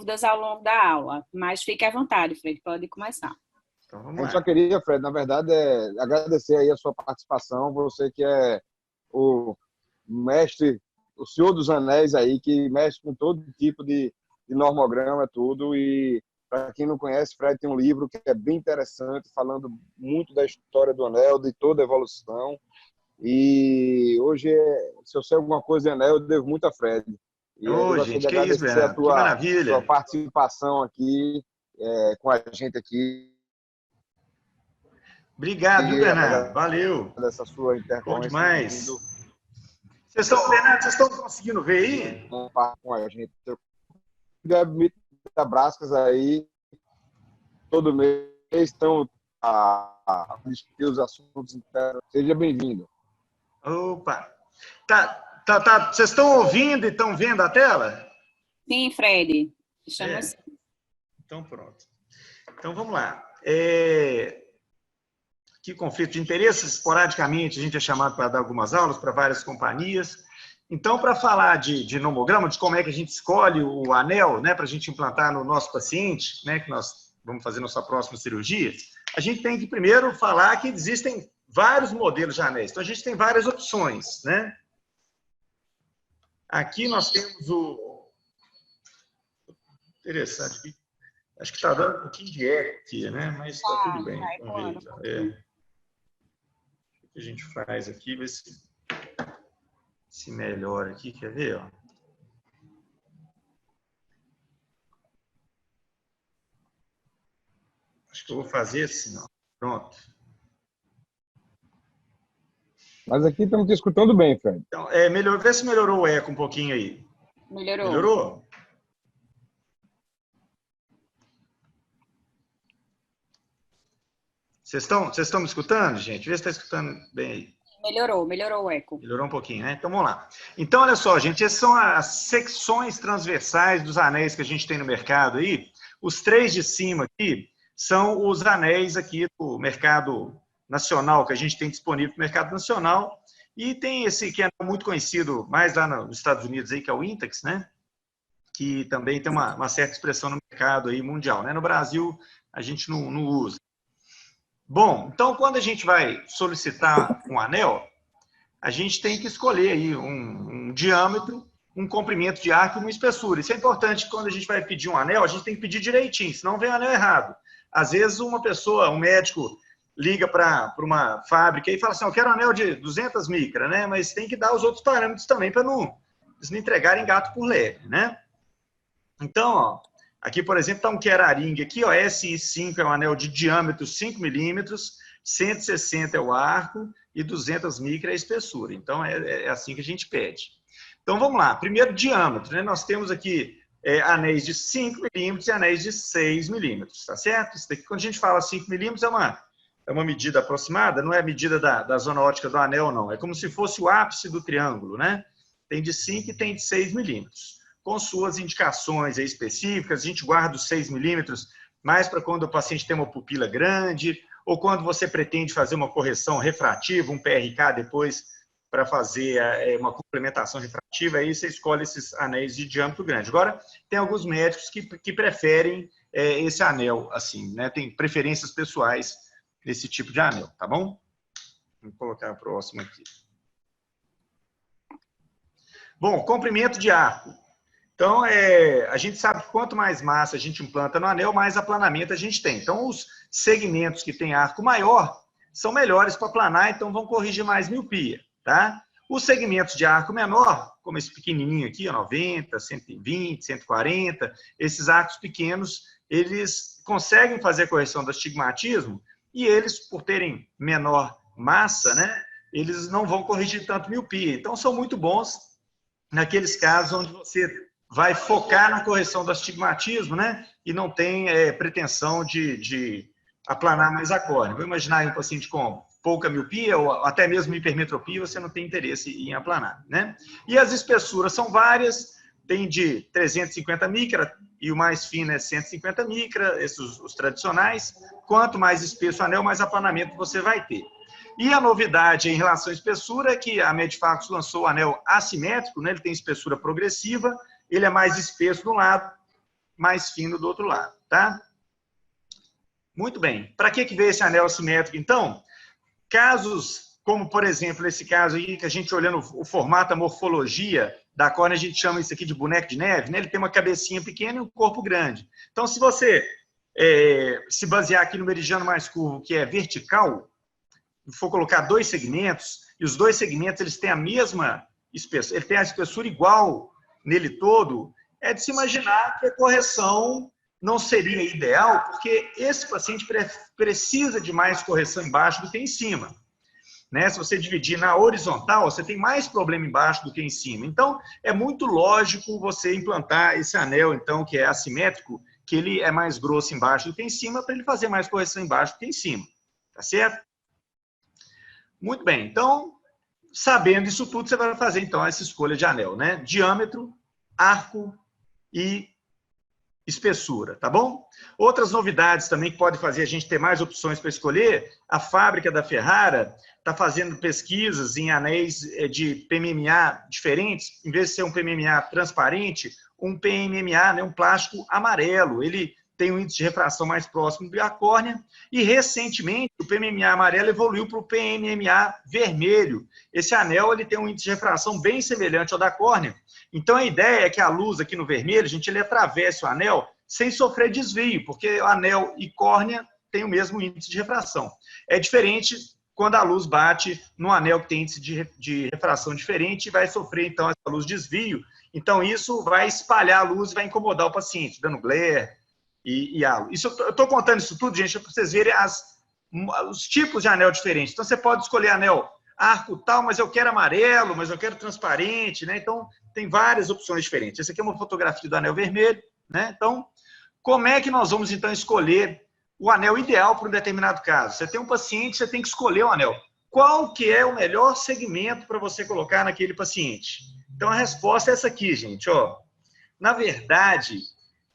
dúvidas ao longo da aula, mas fique à vontade, Fred, pode começar. Então, vamos Eu lá. só queria, Fred, na verdade, agradecer aí a sua participação, você que é o mestre, o Senhor dos Anéis aí, que mexe com todo tipo de normograma, tudo, e para quem não conhece, Fred tem um livro que é bem interessante, falando muito da história do anel, de toda a evolução, e hoje, se eu sei alguma coisa de anel, eu devo muito a Fred. E aí eu Ô, gostaria gente, de que isso, agradecer a Bernardo? Que sua maravilha. participação aqui, com a gente aqui, Obrigado, viu, e Bernardo? Valeu. dessa sua Bom intercorrência demais. vindo Bernardo, vocês estão conseguindo ver aí? com a gente. Da Brascas aí, todo mês estão a discutir os assuntos internos. Seja bem-vindo. Opa. Vocês estão ouvindo e estão vendo a tela? Sim, Fred, estamos... Então, pronto. Então, vamos lá. Que conflito de interesses, esporadicamente, a gente é chamado para dar algumas aulas para várias companhias. Então, para falar de nomograma, de como é que a gente escolhe o anel, né, para a gente implantar no nosso paciente, né, que nós vamos fazer nossa próxima cirurgia, a gente tem que primeiro falar que existem vários modelos de anéis. Então, a gente tem várias opções, né? Aqui nós temos o... Interessante. Acho que está dando um pouquinho de eco aqui, né? Mas está tudo bem. Vamos ver. O que a gente faz aqui? Ver se melhora aqui. Quer ver? Ó? Acho que eu vou fazer assim, ó. Pronto. Mas aqui estamos te escutando bem, Fred. Então, vê se melhorou o eco um pouquinho aí. Melhorou. Melhorou? Vocês estão me escutando, gente? Vê se está escutando bem aí. Melhorou o eco. Melhorou um pouquinho, né? Então, vamos lá. Então, olha só, gente, essas são as secções transversais dos anéis que a gente tem no mercado aí. Os 3 de cima aqui são os anéis aqui do mercado nacional, que a gente tem disponível no mercado nacional. E tem esse que é muito conhecido, mais lá nos Estados Unidos, aí, que é o Intex, né? Que também tem uma certa expressão no mercado aí mundial, né? No Brasil, a gente não usa. Bom, então, quando a gente vai solicitar um anel, a gente tem que escolher aí um diâmetro, um comprimento de arco e uma espessura. Isso é importante quando a gente vai pedir um anel, a gente tem que pedir direitinho, senão vem o anel errado. Às vezes, uma pessoa, um médico, liga para uma fábrica e fala assim, eu quero um anel de 200 micras, né? Mas tem que dar os outros parâmetros também para eles não entregarem gato por lebre, né? Então, ó, aqui, por exemplo, está um Keraring aqui, ó, SI5 é um anel de diâmetro 5 milímetros, 160 é o arco e 200 micras é a espessura. Então, é assim que a gente pede. Então, vamos lá. Primeiro, diâmetro, né? Nós temos aqui anéis de 5 milímetros e anéis de 6 milímetros, tá certo? Isso daqui, quando a gente fala 5 milímetros, é uma medida aproximada, não é a medida da zona ótica do anel, não. É como se fosse o ápice do triângulo, né? Tem de 5 e tem de 6 milímetros. Com suas indicações específicas, a gente guarda os 6 milímetros mais para quando o paciente tem uma pupila grande, ou quando você pretende fazer uma correção refrativa, um PRK depois, para fazer uma complementação refrativa, aí você escolhe esses anéis de diâmetro grande. Agora, tem alguns médicos que preferem esse anel, assim, né? Tem preferências pessoais desse tipo de anel, tá bom? Vou colocar o próximo aqui. Bom, comprimento de arco. Então, a gente sabe que quanto mais massa a gente implanta no anel, mais aplanamento a gente tem. Então, os segmentos que têm arco maior são melhores para aplanar, então vão corrigir mais miopia, tá? Os segmentos de arco menor, como esse pequenininho aqui, 90, 120, 140, esses arcos pequenos, eles conseguem fazer a correção do astigmatismo e eles, por terem menor massa, né, eles não vão corrigir tanto miopia. Então, são muito bons naqueles casos onde você vai focar na correção do astigmatismo, né? E não tem pretensão de aplanar mais a córnea. Vou imaginar um paciente com pouca miopia ou até mesmo hipermetropia, você não tem interesse em aplanar, né? E as espessuras são várias, tem de 350 micra e o mais fino é 150 micra, esses os tradicionais. Quanto mais espesso o anel, mais aplanamento você vai ter. E a novidade em relação à espessura é que a Medifacus lançou o anel assimétrico, né? Ele tem espessura progressiva, ele é mais espesso de um lado, mais fino do outro lado, tá? Muito bem. Para que veio esse anel assimétrico, então? Casos como, por exemplo, esse caso aí, que a gente olhando o formato, a morfologia da córnea, a gente chama isso aqui de boneco de neve, né? Ele tem uma cabecinha pequena e um corpo grande. Então, se você se basear aqui no meridiano mais curvo, que é vertical, for colocar dois segmentos, e os dois segmentos eles têm a mesma espessura, ele tem a espessura igual nele todo, é de se imaginar que a correção não seria ideal, porque esse paciente precisa de mais correção embaixo do que em cima. Né? Se você dividir na horizontal, você tem mais problema embaixo do que em cima. Então, é muito lógico você implantar esse anel, então, que é assimétrico, que ele é mais grosso embaixo do que em cima, para ele fazer mais correção embaixo do que em cima. Tá certo? Muito bem. Então, sabendo isso tudo, você vai fazer, então, essa escolha de anel, né? Diâmetro, arco e espessura, tá bom? Outras novidades também que pode fazer a gente ter mais opções para escolher, a fábrica da Ferrara está fazendo pesquisas em anéis de PMMA diferentes, em vez de ser um PMMA transparente, um PMMA, né, um plástico amarelo. Ele tem um índice de refração mais próximo da córnea, e recentemente o PMMA amarelo evoluiu para o PMMA vermelho. Esse anel ele tem um índice de refração bem semelhante ao da córnea. Então a ideia é que a luz aqui no vermelho, ele atravesse o anel sem sofrer desvio, porque o anel e córnea têm o mesmo índice de refração. É diferente quando a luz bate no anel que tem índice de refração diferente e vai sofrer então essa luz desvio. Então isso vai espalhar a luz e vai incomodar o paciente, dando glare e halo. Eu estou contando isso tudo, gente, para vocês verem os tipos de anel diferentes. Então você pode escolher anel arco tal, mas eu quero amarelo, mas eu quero transparente, né? Então tem várias opções diferentes. Essa aqui é uma fotografia do anel vermelho, né? Então, como é que nós vamos, então, escolher o anel ideal para um determinado caso? Você tem um paciente, você tem que escolher o anel. Qual que é o melhor segmento para você colocar naquele paciente? Então, a resposta é essa aqui, gente. Ó. Na verdade,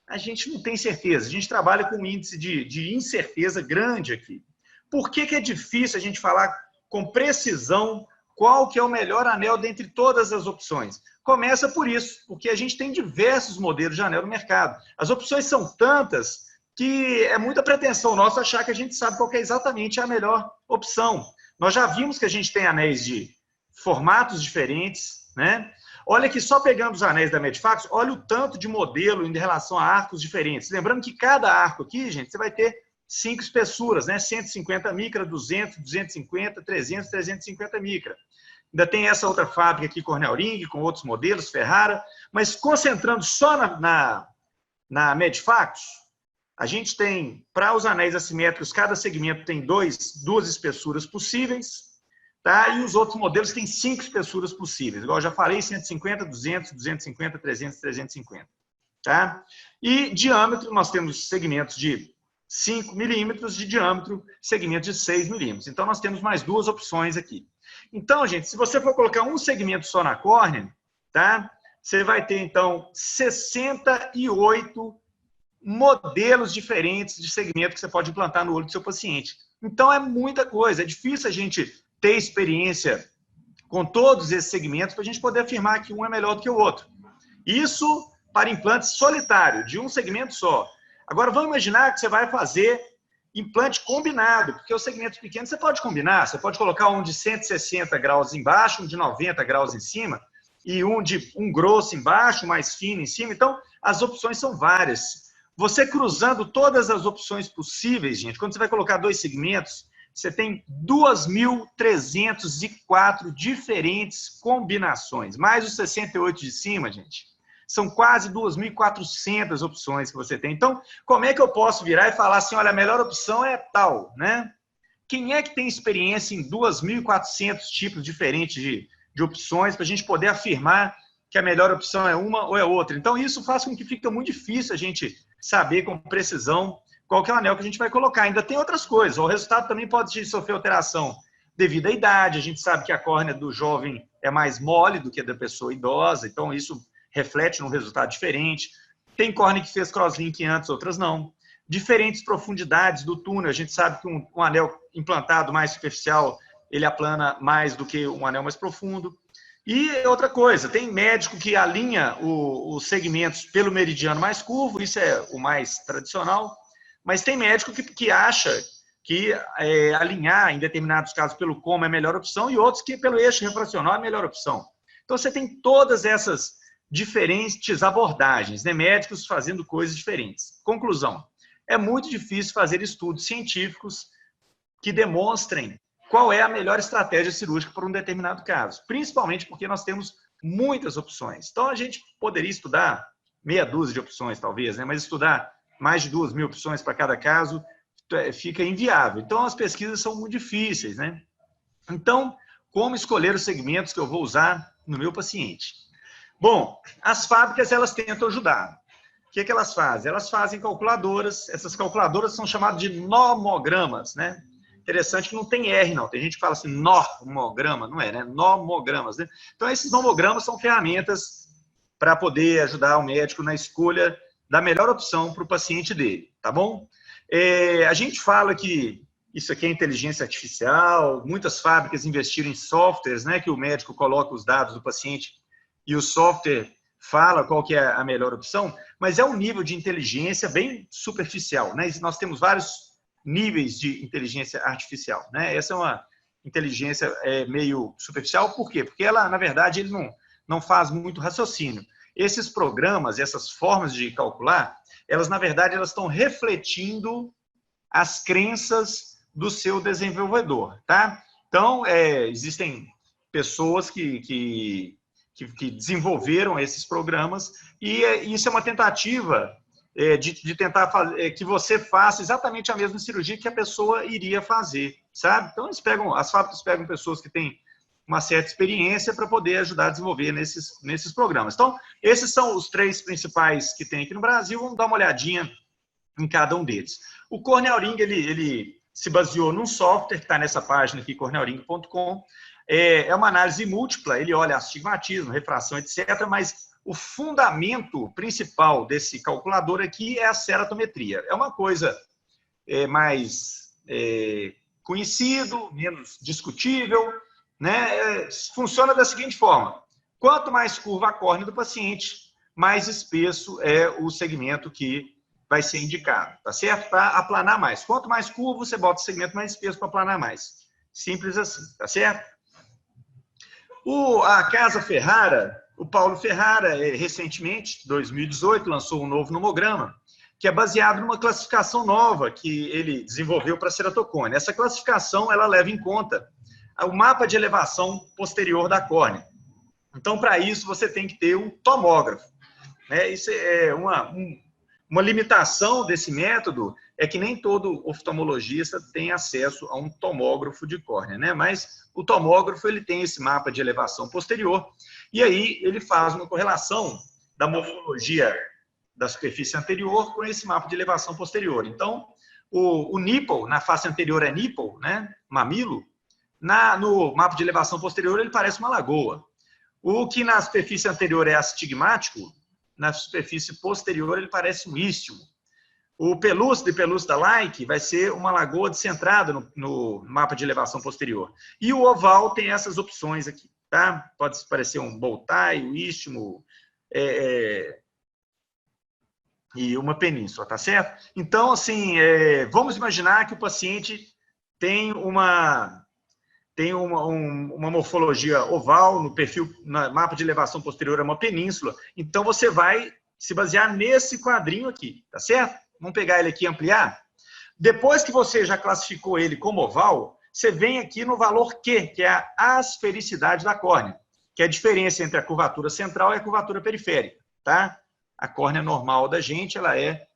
a gente não tem certeza. A gente trabalha com um índice de incerteza grande aqui. Por que é difícil a gente falar com precisão qual que é o melhor anel dentre todas as opções? Começa por isso, porque a gente tem diversos modelos de anel no mercado. As opções são tantas que é muita pretensão nossa achar que a gente sabe qual que é exatamente a melhor opção. Nós já vimos que a gente tem anéis de formatos diferentes, né? Olha aqui, só pegando os anéis da Medfax, olha o tanto de modelo em relação a arcos diferentes. Lembrando que cada arco aqui, gente, você vai ter 5 espessuras, né? 150 micra, 200, 250, 300, 350 micra. Ainda tem essa outra fábrica aqui, Cornell Ring, com outros modelos, Ferrara, mas concentrando só na Medfax, a gente tem, para os anéis assimétricos, cada segmento tem duas espessuras possíveis, tá? E os outros modelos têm 5 espessuras possíveis. Igual eu já falei, 150, 200, 250, 300, 350. Tá? E diâmetro, nós temos segmentos de 5 milímetros de diâmetro, segmentos de 6 milímetros. Então, nós temos mais duas opções aqui. Então, gente, se você for colocar um segmento só na córnea, tá? Você vai ter, então, 68 modelos diferentes de segmento que você pode implantar no olho do seu paciente. Então, é muita coisa. É difícil a gente ter experiência com todos esses segmentos para a gente poder afirmar que um é melhor do que o outro. Isso para implante solitário, de um segmento só. Agora, vamos imaginar que você vai fazer implante combinado, porque os segmentos pequenos você pode combinar, você pode colocar um de 160 graus embaixo, um de 90 graus em cima, e um grosso embaixo, mais fino em cima. Então, as opções são várias. Você cruzando todas as opções possíveis, gente, quando você vai colocar dois segmentos, você tem 2.304 diferentes combinações, mais os 68 de cima, gente. São quase 2.400 opções que você tem. Então, como é que eu posso virar e falar assim, olha, a melhor opção é tal, né? Quem é que tem experiência em 2.400 tipos diferentes de opções para a gente poder afirmar que a melhor opção é uma ou é outra? Então, isso faz com que fique muito difícil a gente saber com precisão qual que é o anel que a gente vai colocar. Ainda tem outras coisas. O resultado também pode sofrer alteração devido à idade. A gente sabe que a córnea do jovem é mais mole do que a da pessoa idosa, então isso reflete num resultado diferente. Tem córnea que fez crosslink antes, outras não. Diferentes profundidades do túnel. A gente sabe que um anel implantado mais superficial, ele aplana mais do que um anel mais profundo. E outra coisa, tem médico que alinha os segmentos pelo meridiano mais curvo, isso é o mais tradicional, mas tem médico que acha que alinhar, em determinados casos, pelo como é a melhor opção, e outros que pelo eixo refracional é a melhor opção. Então, você tem todas essas diferentes abordagens, né? Médicos fazendo coisas diferentes. Conclusão, é muito difícil fazer estudos científicos que demonstrem qual é a melhor estratégia cirúrgica para um determinado caso, principalmente porque nós temos muitas opções. Então, a gente poderia estudar meia dúzia de opções, talvez, né? Mas estudar mais de 2.000 opções para cada caso fica inviável. Então, as pesquisas são muito difíceis, né? Então, como escolher os segmentos que eu vou usar no meu paciente? Bom, as fábricas, elas tentam ajudar. O que elas fazem? Elas fazem calculadoras, essas calculadoras são chamadas de nomogramas, né? Interessante que não tem R, não. Tem gente que fala assim, nomograma, não é, né? Nomogramas, né? Então, esses nomogramas são ferramentas para poder ajudar o médico na escolha da melhor opção para o paciente dele, tá bom? A gente fala que isso aqui é inteligência artificial, muitas fábricas investiram em softwares, né, que o médico coloca os dados do paciente e o software fala qual que é a melhor opção, mas é um nível de inteligência bem superficial, né? Nós temos vários níveis de inteligência artificial, né? Essa é uma inteligência meio superficial, por quê? Porque ela, na verdade, ele não faz muito raciocínio. Esses programas, essas formas de calcular, elas, na verdade, elas estão refletindo as crenças do seu desenvolvedor, tá? Então, existem pessoas que desenvolveram esses programas e isso é uma tentativa de tentar fazer, que você faça exatamente a mesma cirurgia que a pessoa iria fazer, sabe? Então, as fábricas pegam pessoas que têm uma certa experiência para poder ajudar a desenvolver nesses programas. Então, esses são os 3 principais que tem aqui no Brasil. Vamos dar uma olhadinha em cada um deles. O Cornell Ring, ele se baseou num software que está nessa página aqui, cornellring.com. É uma análise múltipla, ele olha astigmatismo, refração, etc., mas o fundamento principal desse calculador aqui é a ceratometria. É uma coisa mais conhecido, menos discutível, né? Funciona da seguinte forma: quanto mais curva a córnea do paciente, mais espesso é o segmento que vai ser indicado, tá certo? Para aplanar mais. Quanto mais curvo, você bota o segmento mais espesso para aplanar mais. Simples assim, tá certo? A Casa Ferrara, o Paulo Ferrara, recentemente, 2018, lançou um novo nomograma, que é baseado numa classificação nova que ele desenvolveu para a ceratocone. Essa classificação, ela leva em conta o mapa de elevação posterior da córnea. Então, para isso, você tem que ter um tomógrafo, né? Isso é uma limitação desse método, é que nem todo oftalmologista tem acesso a um tomógrafo de córnea, né? Mas o tomógrafo, ele tem esse mapa de elevação posterior, e aí ele faz uma correlação da morfologia da superfície anterior com esse mapa de elevação posterior. Então, o nipple, na face anterior é nipple, né? Mamilo. No mapa de elevação posterior, ele parece uma lagoa. O que na superfície anterior é astigmático, na superfície posterior, ele parece um istmo. O pelúcido e pelúcida-like vai ser uma lagoa descentrada no mapa de elevação posterior. E o oval tem essas opções aqui, tá? Pode parecer um bow tie, um istmo, e uma península, tá certo? Então, assim, vamos imaginar que o paciente tem uma morfologia oval, no perfil, no mapa de elevação posterior é uma península, então você vai se basear nesse quadrinho aqui, tá certo? Vamos pegar ele aqui e ampliar. Depois que você já classificou ele como oval, você vem aqui no valor Q, que é a asfericidade da córnea, que é a diferença entre a curvatura central e a curvatura periférica, tá? A córnea normal da gente, ela é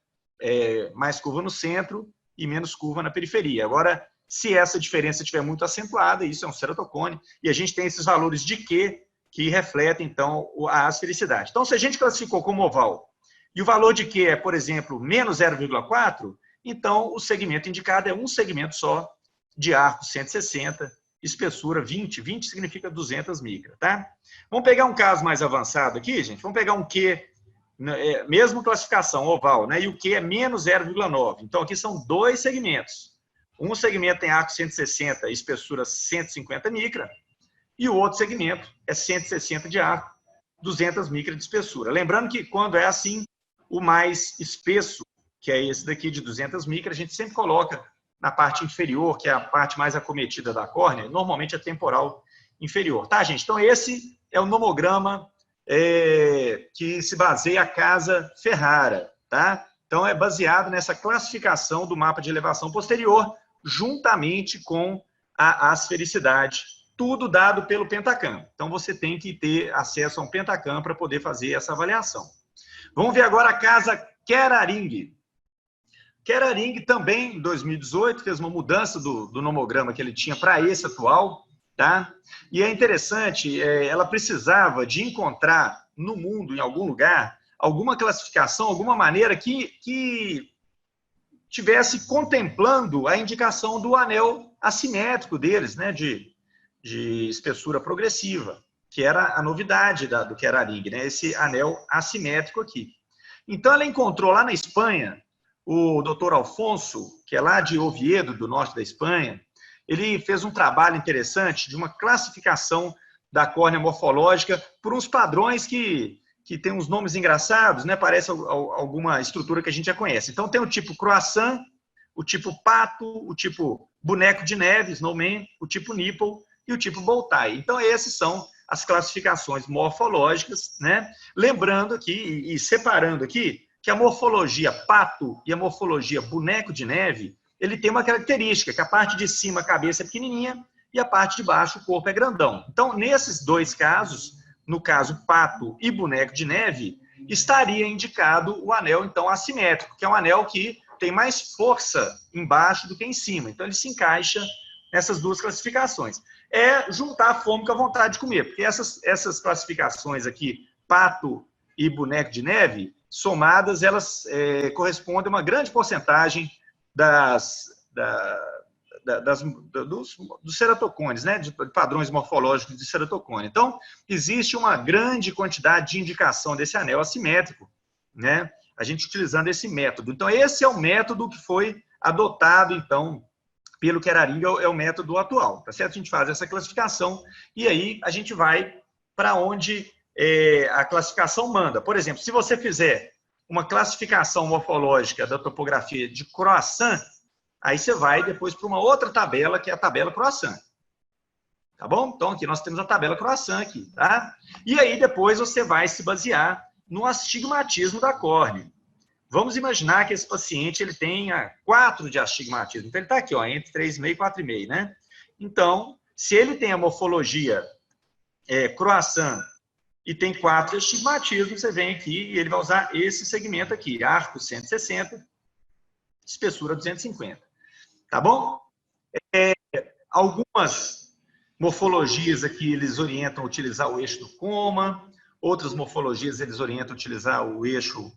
mais curva no centro e menos curva na periferia. Agora, se essa diferença estiver muito acentuada, isso é um ceratocone, e a gente tem esses valores de Q que refletem, então, a asfericidade. Então, se a gente classificou como oval, e o valor de Q é, por exemplo, menos 0,4, então o segmento indicado é um segmento só, de arco 160, espessura 20. 20 significa 200 micra, tá? Vamos pegar um caso mais avançado aqui, gente. Vamos pegar um Q, mesmo classificação oval, né? E o Q é menos 0,9. Então, aqui são 2 segmentos. Um segmento tem arco 160, espessura 150 micra, e o outro segmento é 160 de arco, 200 micras de espessura. Lembrando que quando é assim, o mais espesso, que é esse daqui de 200 micras, a gente sempre coloca na parte inferior, que é a parte mais acometida da córnea, normalmente é temporal inferior, tá, gente? Então, esse é o nomograma que se baseia a Casa Ferrara, tá? Então, é baseado nessa classificação do mapa de elevação posterior, juntamente com a asfericidade, tudo dado pelo Pentacam. Então, você tem que ter acesso a um Pentacam para poder fazer essa avaliação. Vamos ver agora a Casa Keraring. Keraring também, em 2018, fez uma mudança do nomograma que ele tinha para esse atual, tá? E é interessante, ela precisava de encontrar no mundo, em algum lugar, alguma classificação, alguma maneira que tivesse contemplando a indicação do anel assimétrico deles, né, de espessura progressiva, que era a novidade do Keraring, né, esse anel assimétrico aqui. Então, ela encontrou lá na Espanha o Dr. Alfonso, que é lá de Oviedo, do norte da Espanha. Ele fez um trabalho interessante de uma classificação da córnea morfológica por uns padrões que tem uns nomes engraçados, né? Parece alguma estrutura que a gente já conhece. Então, tem o tipo croissant, o tipo pato, o tipo boneco de neve, snowman, o tipo nipple e o tipo bow tie. Então, esses são as classificações morfológicas, né? Lembrando aqui e separando aqui que a morfologia pato e a morfologia boneco de neve, ele tem uma característica, que a parte de cima a cabeça é pequenininha e a parte de baixo o corpo é grandão. Então, nesses dois casos, no caso pato e boneco de neve, estaria indicado o anel, então, assimétrico, que é um anel que tem mais força embaixo do que em cima. Então, ele se encaixa nessas duas classificações. É juntar a fome com a vontade de comer, porque essas classificações aqui, pato e boneco de neve, somadas, elas correspondem a uma grande porcentagem dos ceratocones, né, de padrões morfológicos de ceratocone. Então, existe uma grande quantidade de indicação desse anel assimétrico, né, a gente utilizando esse método. Então, esse é o método que foi adotado, então, pelo Keraring, é o método atual, tá certo? A gente faz essa classificação e aí a gente vai para onde a classificação manda. Por exemplo, se você fizer uma classificação morfológica da topografia de croissant, aí você vai depois para uma outra tabela, que é a tabela croissant. Tá bom? Então, aqui nós temos a tabela croissant aqui, tá? E aí depois você vai se basear no astigmatismo da córnea. Vamos imaginar que esse paciente ele tenha 4 de astigmatismo. Então, ele está aqui, ó, entre 3,5 e 4,5, né? Então, se ele tem a morfologia croissant e tem 4 astigmatismos, você vem aqui e ele vai usar esse segmento aqui, arco 160, espessura 250. Tá bom? Algumas morfologias aqui eles orientam a utilizar o eixo do coma, outras morfologias eles orientam a utilizar o eixo,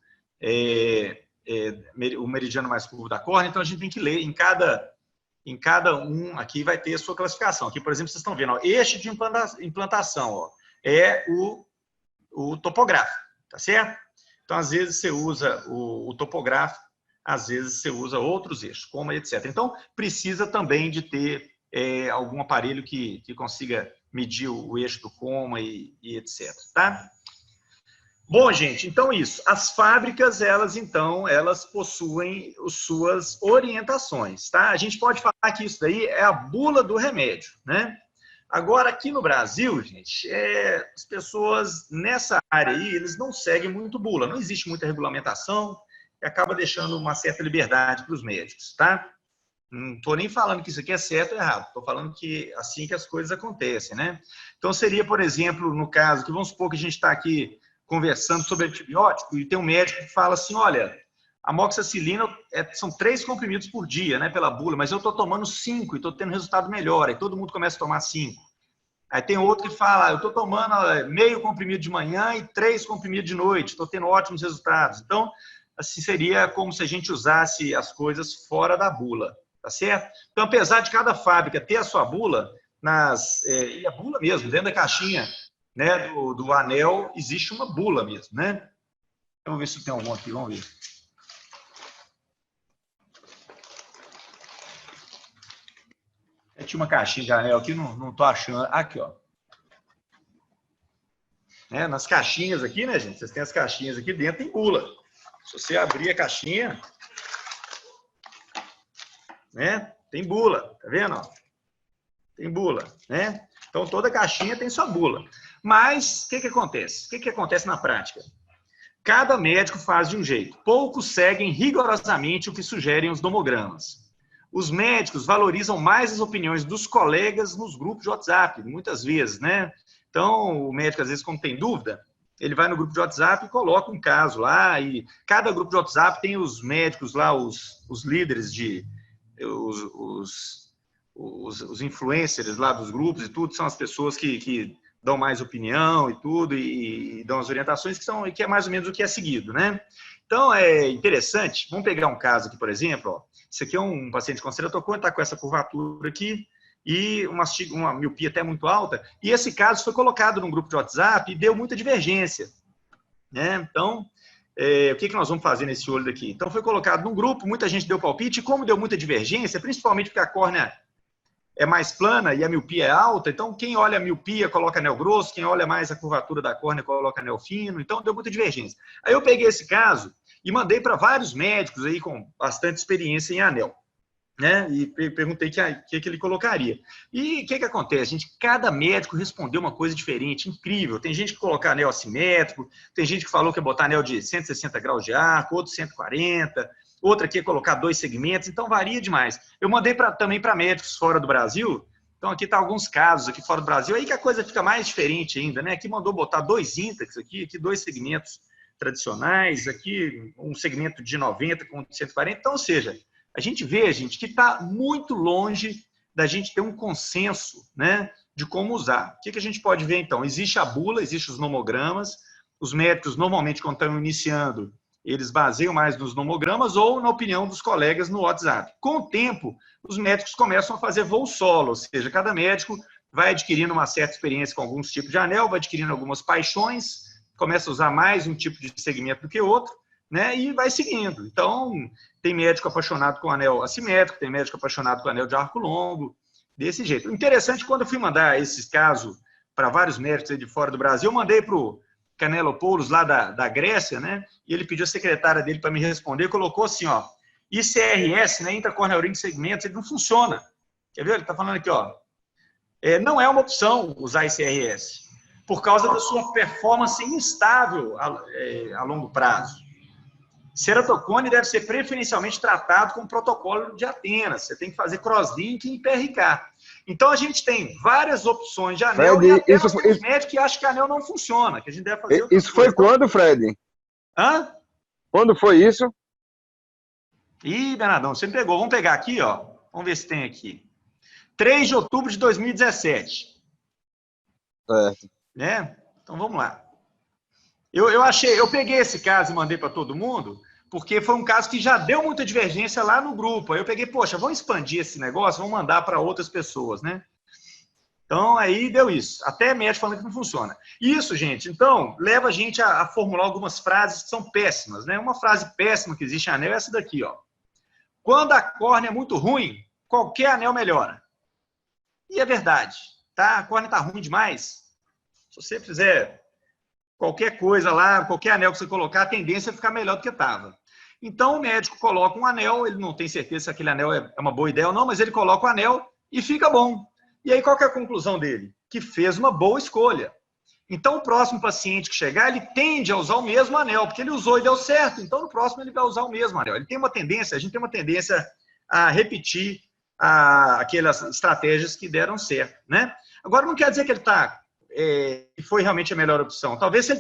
o meridiano mais curvo da córnea, então a gente tem que ler em cada um aqui vai ter a sua classificação. Aqui, por exemplo, vocês estão vendo, ó, eixo de implantação, ó, é o topográfico, tá certo? Então, às vezes você usa o topográfico, às vezes você usa outros eixos, coma, etc. Então, precisa também de ter algum aparelho que consiga medir o eixo do coma e etc. Tá? Bom, gente, então isso. As fábricas, elas possuem as suas orientações, tá? A gente pode falar que isso daí é a bula do remédio, né? Agora, aqui no Brasil, gente, as pessoas nessa área aí, eles não seguem muito bula, não existe muita regulamentação, e acaba deixando uma certa liberdade para os médicos, tá? Não estou nem falando que isso aqui é certo ou errado, estou falando que assim que as coisas acontecem, né? Então, seria, por exemplo, no caso, que vamos supor que a gente está aqui conversando sobre antibiótico e tem um médico que fala assim, olha, a amoxicilina são 3 comprimidos por dia, né, pela bula, mas eu estou tomando 5 e estou tendo resultado melhor, aí todo mundo começa a tomar 5. Aí tem outro que fala, eu estou tomando meio comprimido de manhã e 3 comprimidos de noite, estou tendo ótimos resultados. Então, assim, seria como se a gente usasse as coisas fora da bula, tá certo? Então, apesar de cada fábrica ter a sua bula, e a bula mesmo, dentro da caixinha, né, do anel, existe uma bula mesmo, né? Vamos ver se tem algum aqui, vamos ver. Tinha uma caixinha de anel aqui, não estou achando. Aqui, ó. né? Nas caixinhas aqui, né, gente? Vocês têm as caixinhas aqui dentro, tem bula. Se você abrir a caixinha, né? Tem bula, tá vendo? Tem bula, né? Então, toda caixinha tem sua bula. Mas, o que acontece? O que acontece na prática? Cada médico faz de um jeito. Poucos seguem rigorosamente o que sugerem os nomogramas. Os médicos valorizam mais as opiniões dos colegas nos grupos de WhatsApp, muitas vezes, né? Então, o médico, às vezes, quando tem dúvida, ele vai no grupo de WhatsApp e coloca um caso lá, e cada grupo de WhatsApp tem os médicos lá, os líderes os influencers lá dos grupos e tudo, são as pessoas que dão mais opinião e tudo, e dão as orientações que é mais ou menos o que é seguido, né? Então, é interessante, vamos pegar um caso aqui, por exemplo, ó. Esse aqui é um paciente com ceratocone, está com essa curvatura aqui, e uma miopia até muito alta, e esse caso foi colocado num grupo de WhatsApp e deu muita divergência, né? Então, o que nós vamos fazer nesse olho daqui? Então, foi colocado num grupo, muita gente deu palpite, e como deu muita divergência, principalmente porque a córnea é mais plana e a miopia é alta, então quem olha a miopia coloca anel grosso, quem olha mais a curvatura da córnea coloca anel fino, então deu muita divergência. Aí eu peguei esse caso e mandei para vários médicos aí com bastante experiência em anel, né? E perguntei o que ele colocaria. E o que acontece, gente? Cada médico respondeu uma coisa diferente, incrível. Tem gente que colocar anel assimétrico, tem gente que falou que ia botar anel de 160 graus de arco, outro 140, outra aqui é colocar 2 segmentos, então varia demais. Eu mandei também para médicos fora do Brasil, então aqui tá alguns casos aqui fora do Brasil, aí que a coisa fica mais diferente ainda, né? Aqui mandou botar 2 íntex aqui 2 segmentos tradicionais, aqui um segmento de 90 com 140, então, ou seja, a gente vê, gente, que está muito longe da gente ter um consenso, né, de como usar. O que a gente pode ver, então? Existe a bula, existem os nomogramas, os médicos, normalmente, quando estão iniciando, eles baseiam mais nos nomogramas ou na opinião dos colegas no WhatsApp. Com o tempo, os médicos começam a fazer voo solo, ou seja, cada médico vai adquirindo uma certa experiência com alguns tipos de anel, vai adquirindo algumas paixões, começa a usar mais um tipo de segmento do que outro, né, e vai seguindo. Então, tem médico apaixonado com anel assimétrico, tem médico apaixonado com anel de arco longo, desse jeito. O interessante, quando eu fui mandar esses casos para vários médicos de fora do Brasil, eu mandei para o Canelopoulos, lá da Grécia, né? E ele pediu a secretária dele para me responder, colocou assim, ó, ICRS, né, intracorneal ring segmentos, ele não funciona. Quer ver? Ele está falando aqui, ó, não é uma opção usar ICRS, por causa da sua performance instável a longo prazo. Ceratocone deve ser preferencialmente tratado com o protocolo de Atenas, você tem que fazer crosslinking e PRK. Então, a gente tem várias opções de anel, Fred, e até nós temos médicos que acham que anel não funciona, que a gente deve fazer isso foi quando, Fred? Hã? Quando foi isso? Ih, Bernardão, você me pegou. Vamos pegar aqui, ó. Vamos ver se tem aqui. 3 de outubro de 2017. Certo. Né? Então, vamos lá. Eu peguei esse caso e mandei para todo mundo, porque foi um caso que já deu muita divergência lá no grupo. Aí eu peguei, poxa, vamos expandir esse negócio, vamos mandar para outras pessoas, né? Então, aí deu isso. Até médico falando que não funciona. Isso, gente, então, leva a gente a formular algumas frases que são péssimas, né? Uma frase péssima que existe em anel é essa daqui, ó. Quando a córnea é muito ruim, qualquer anel melhora. E é verdade, tá? A córnea tá ruim demais. Se você fizer qualquer coisa lá, qualquer anel que você colocar, a tendência é ficar melhor do que estava. Então, o médico coloca um anel, ele não tem certeza se aquele anel é uma boa ideia ou não, mas ele coloca o anel e fica bom. E aí, qual que é a conclusão dele? Que fez uma boa escolha. Então, o próximo paciente que chegar, ele tende a usar o mesmo anel, porque ele usou e deu certo. Então, no próximo, ele vai usar o mesmo anel. Ele tem uma tendência, a gente tem uma tendência a repetir aquelas estratégias que deram certo, né? Agora, não quer dizer que ele foi realmente a melhor opção. Talvez se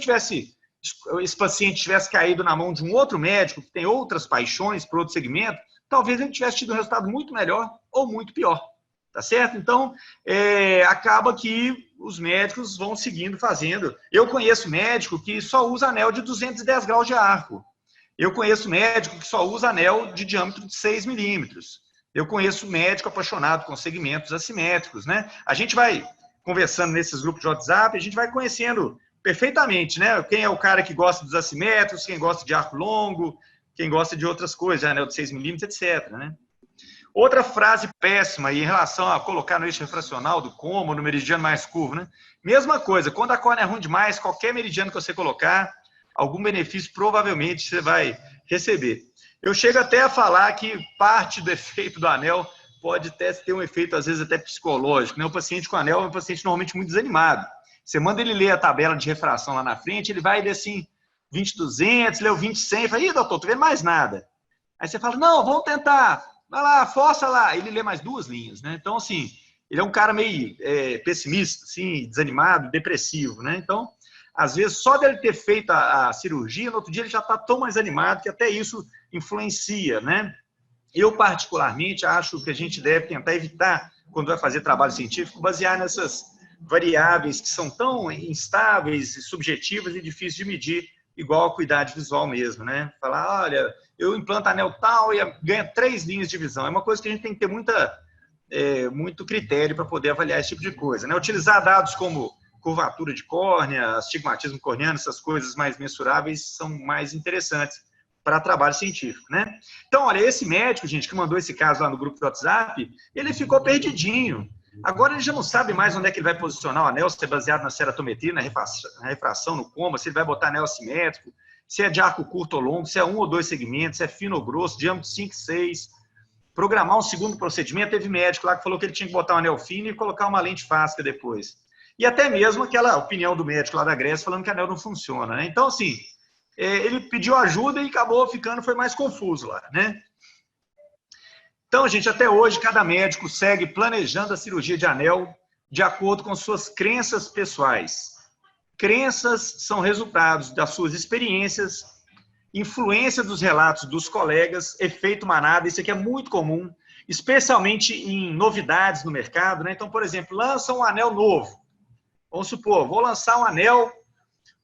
esse paciente tivesse caído na mão de um outro médico, que tem outras paixões para outro segmento, talvez ele tivesse tido um resultado muito melhor ou muito pior. Tá certo? Então, acaba que os médicos vão seguindo, fazendo. Eu conheço médico que só usa anel de 210 graus de arco. Eu conheço médico que só usa anel de diâmetro de 6 milímetros. Eu conheço médico apaixonado com segmentos assimétricos, né? A gente vai conversando nesses grupos de WhatsApp, a gente vai conhecendo perfeitamente, né? Quem é o cara que gosta dos assimétricos, quem gosta de arco longo, quem gosta de outras coisas, anel de 6 milímetros, etc, né? Outra frase péssima aí, em relação a colocar no eixo refracional do cômodo, no meridiano mais curvo, né? Mesma coisa, quando a córnea é ruim demais, qualquer meridiano que você colocar, algum benefício provavelmente você vai receber. Eu chego até a falar que parte do efeito do anel pode até ter um efeito, às vezes, até psicológico, né? O paciente com anel é um paciente normalmente muito desanimado. Você manda ele ler a tabela de refração lá na frente, ele vai ler assim, 20/200, leu 20/100, fala, ih, doutor, tô vendo mais nada. Aí você fala, não, vamos tentar, vai lá, força lá. Ele lê mais 2 linhas, né? Então, assim, ele é um cara meio pessimista, assim, desanimado, depressivo, né? Então, às vezes, só dele ter feito a cirurgia, no outro dia ele já está tão mais animado que até isso influencia, né? Eu, particularmente, acho que a gente deve tentar evitar, quando vai fazer trabalho científico, basear nessas variáveis que são tão instáveis, subjetivas e difíceis de medir, igual a acuidade visual mesmo, né? Falar, olha, eu implanto anel tal e ganha 3 linhas de visão. É uma coisa que a gente tem que ter muito critério para poder avaliar esse tipo de coisa, né? Utilizar dados como curvatura de córnea, astigmatismo corneano, essas coisas mais mensuráveis são mais interessantes para trabalho científico, né? Então, olha, esse médico, gente, que mandou esse caso lá no grupo do WhatsApp, ele ficou perdidinho. Agora ele já não sabe mais onde é que ele vai posicionar o anel, se é baseado na ceratometria, na refração, no coma, se ele vai botar anel assimétrico, se é de arco curto ou longo, se é 1 ou 2 segmentos, se é fino ou grosso, diâmetro 5, 6. Programar um segundo procedimento, teve médico lá que falou que ele tinha que botar um anel fino e colocar uma lente fáscica depois. E até mesmo aquela opinião do médico lá da Grécia falando que anel não funciona, né? Então, assim, ele pediu ajuda e acabou foi mais confuso lá, né? Então, gente, até hoje, cada médico segue planejando a cirurgia de anel de acordo com suas crenças pessoais. Crenças são resultados das suas experiências, influência dos relatos dos colegas, efeito manada, isso aqui é muito comum, especialmente em novidades no mercado, né? Então, por exemplo, lança um anel novo. Vamos supor, vou lançar um anel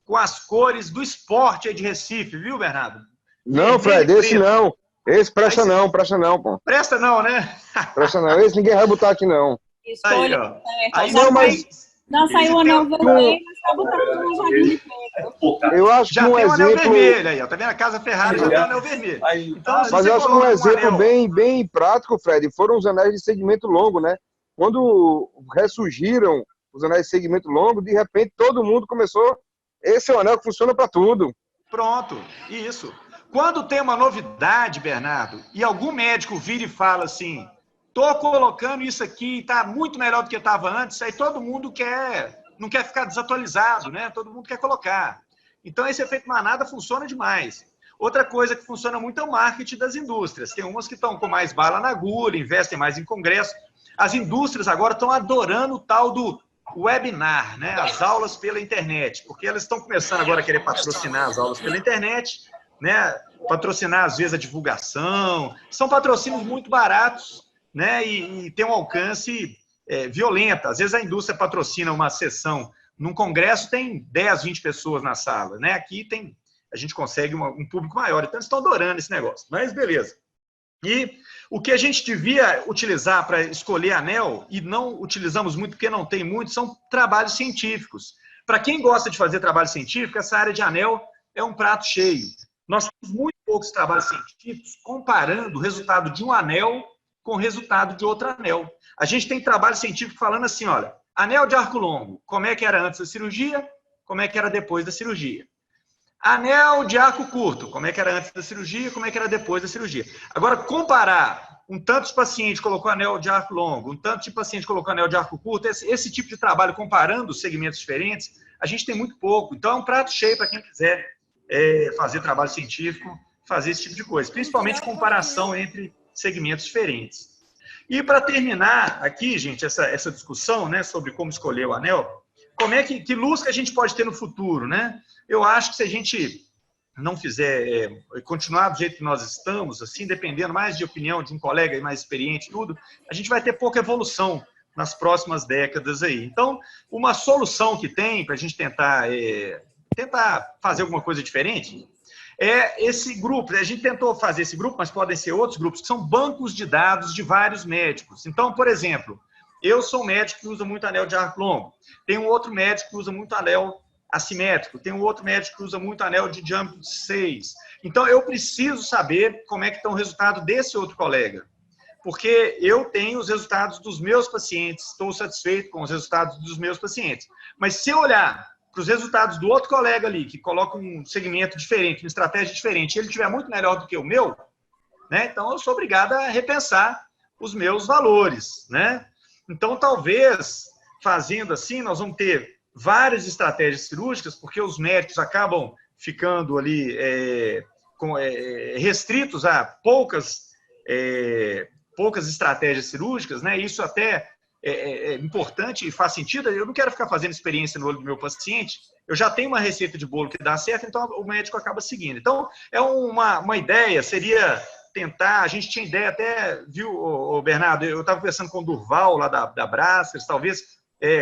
com as cores do esporte aí de Recife, viu, Bernardo? Não, Fred, esse não. Esse presta não, pô. Presta não, né? Presta não, esse ninguém vai botar aqui não. Escolha. Aí, ó. Aí não, mas... Não saiu o anel vermelho, mas tá botando no jardim de preto. Eu acho já que um tem exemplo... anel vermelho aí, ó. Tá vendo? A Casa Ferrari já tem um anel vermelho. Então, mas eu acho que um exemplo bem prático, Fred, foram os anéis de segmento longo, né? Quando ressurgiram os anéis de segmento longo, de repente todo mundo começou... Esse é o anel que funciona para tudo. Pronto, isso. Quando tem uma novidade, Bernardo, e algum médico vira e fala assim, tô colocando isso aqui, tá muito melhor do que estava antes, aí todo mundo não quer ficar desatualizado, né? Todo mundo quer colocar. Então, esse efeito manada funciona demais. Outra coisa que funciona muito é o marketing das indústrias. Tem umas que estão com mais bala na agulha, investem mais em congresso. As indústrias agora estão adorando o tal do webinar, né? As aulas pela internet, porque elas estão começando agora a querer patrocinar as aulas pela internet, né? Patrocinar, às vezes, a divulgação. São patrocínios muito baratos, né? E tem um alcance violento. Às vezes a indústria patrocina uma sessão num congresso, tem 10, 20 pessoas na sala, né? Aqui a gente consegue um público maior. Então, eles estão adorando esse negócio. Mas, beleza. E o que a gente devia utilizar para escolher anel, e não utilizamos muito porque não tem muito, são trabalhos científicos. Para quem gosta de fazer trabalho científico, essa área de anel é um prato cheio. Nós temos muito poucos trabalhos científicos comparando o resultado de um anel com o resultado de outro anel. A gente tem trabalho científico falando assim, olha, anel de arco longo, como é que era antes da cirurgia, como é que era depois da cirurgia. Anel de arco curto, como é que era antes da cirurgia, como é que era depois da cirurgia. Agora, comparar um tanto de paciente colocou anel de arco longo, um tanto de paciente colocou anel de arco curto, esse tipo de trabalho comparando os segmentos diferentes, a gente tem muito pouco. Então, é um prato cheio para quem quiser fazer trabalho científico, fazer esse tipo de coisa, principalmente comparação entre segmentos diferentes. E para terminar aqui, gente, essa discussão, né, sobre como escolher o anel, como é que luz que a gente pode ter no futuro, né? Eu acho que se a gente não fizer, continuar do jeito que nós estamos, assim, dependendo mais de opinião de um colega mais experiente, tudo, a gente vai ter pouca evolução nas próximas décadas aí. Então, uma solução que tem para a gente tentar fazer alguma coisa diferente é esse grupo. A gente tentou fazer esse grupo, mas podem ser outros grupos, que são bancos de dados de vários médicos. Então, por exemplo, eu sou um médico que usa muito anel de arco longo. Tem um outro médico que usa muito anel assimétrico. Tem um outro médico que usa muito anel de diâmetro de 6. Então, eu preciso saber como é que está o resultado desse outro colega. Porque eu tenho os resultados dos meus pacientes, estou satisfeito com os resultados dos meus pacientes. Mas se eu olhar para os resultados do outro colega ali, que coloca um segmento diferente, uma estratégia diferente, e ele estiver muito melhor do que o meu, né, então eu sou obrigado a repensar os meus valores, né? Então, talvez, fazendo assim, nós vamos ter várias estratégias cirúrgicas, porque os médicos acabam ficando ali restritos a poucas estratégias cirúrgicas, né? Isso até é importante e faz sentido. Eu não quero ficar fazendo experiência no olho do meu paciente, eu já tenho uma receita de bolo que dá certo, então o médico acaba seguindo. Então, uma ideia seria tentar, a gente tinha ideia até, viu, Bernardo, eu estava conversando com o Durval, lá da Brascas, talvez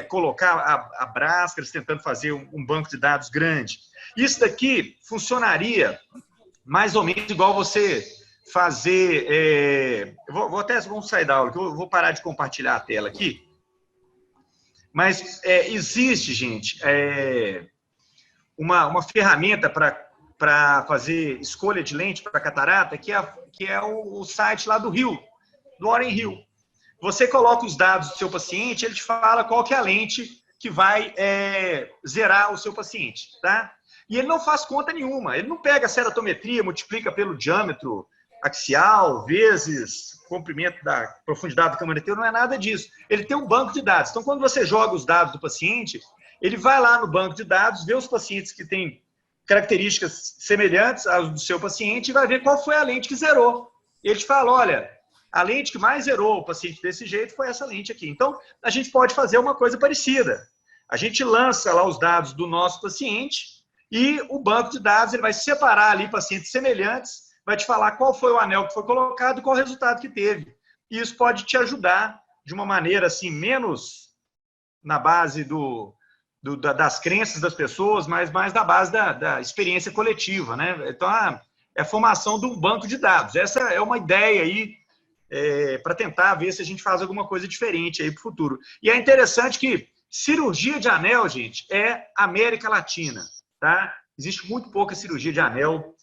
colocar a Brascas tentando fazer um banco de dados grande. Isso daqui funcionaria mais ou menos igual você fazer... vamos sair da aula, que eu vou parar de compartilhar a tela aqui. Mas existe, gente, uma ferramenta para fazer escolha de lente para catarata, que é o site lá do Rio, do Warren Hill. Você coloca os dados do seu paciente, ele te fala qual que é a lente que vai zerar o seu paciente, tá? E ele não faz conta nenhuma, ele não pega a ceratometria, multiplica pelo diâmetro axial, vezes comprimento da profundidade do câmara inteira, não é nada disso. Ele tem um banco de dados. Então, quando você joga os dados do paciente, ele vai lá no banco de dados, vê os pacientes que têm características semelhantes às do seu paciente e vai ver qual foi a lente que zerou. E ele te fala, olha, a lente que mais zerou o paciente desse jeito foi essa lente aqui. Então, a gente pode fazer uma coisa parecida. A gente lança lá os dados do nosso paciente e o banco de dados ele vai separar ali pacientes semelhantes, vai te falar qual foi o anel que foi colocado e qual o resultado que teve. E isso pode te ajudar de uma maneira assim, menos na base das crenças das pessoas, mas mais na base da experiência coletiva, né? Então, é a formação de um banco de dados. Essa é uma ideia aí para tentar ver se a gente faz alguma coisa diferente aí para o futuro. E é interessante que cirurgia de anel, gente, é América Latina, tá? Existe muito pouca cirurgia de anel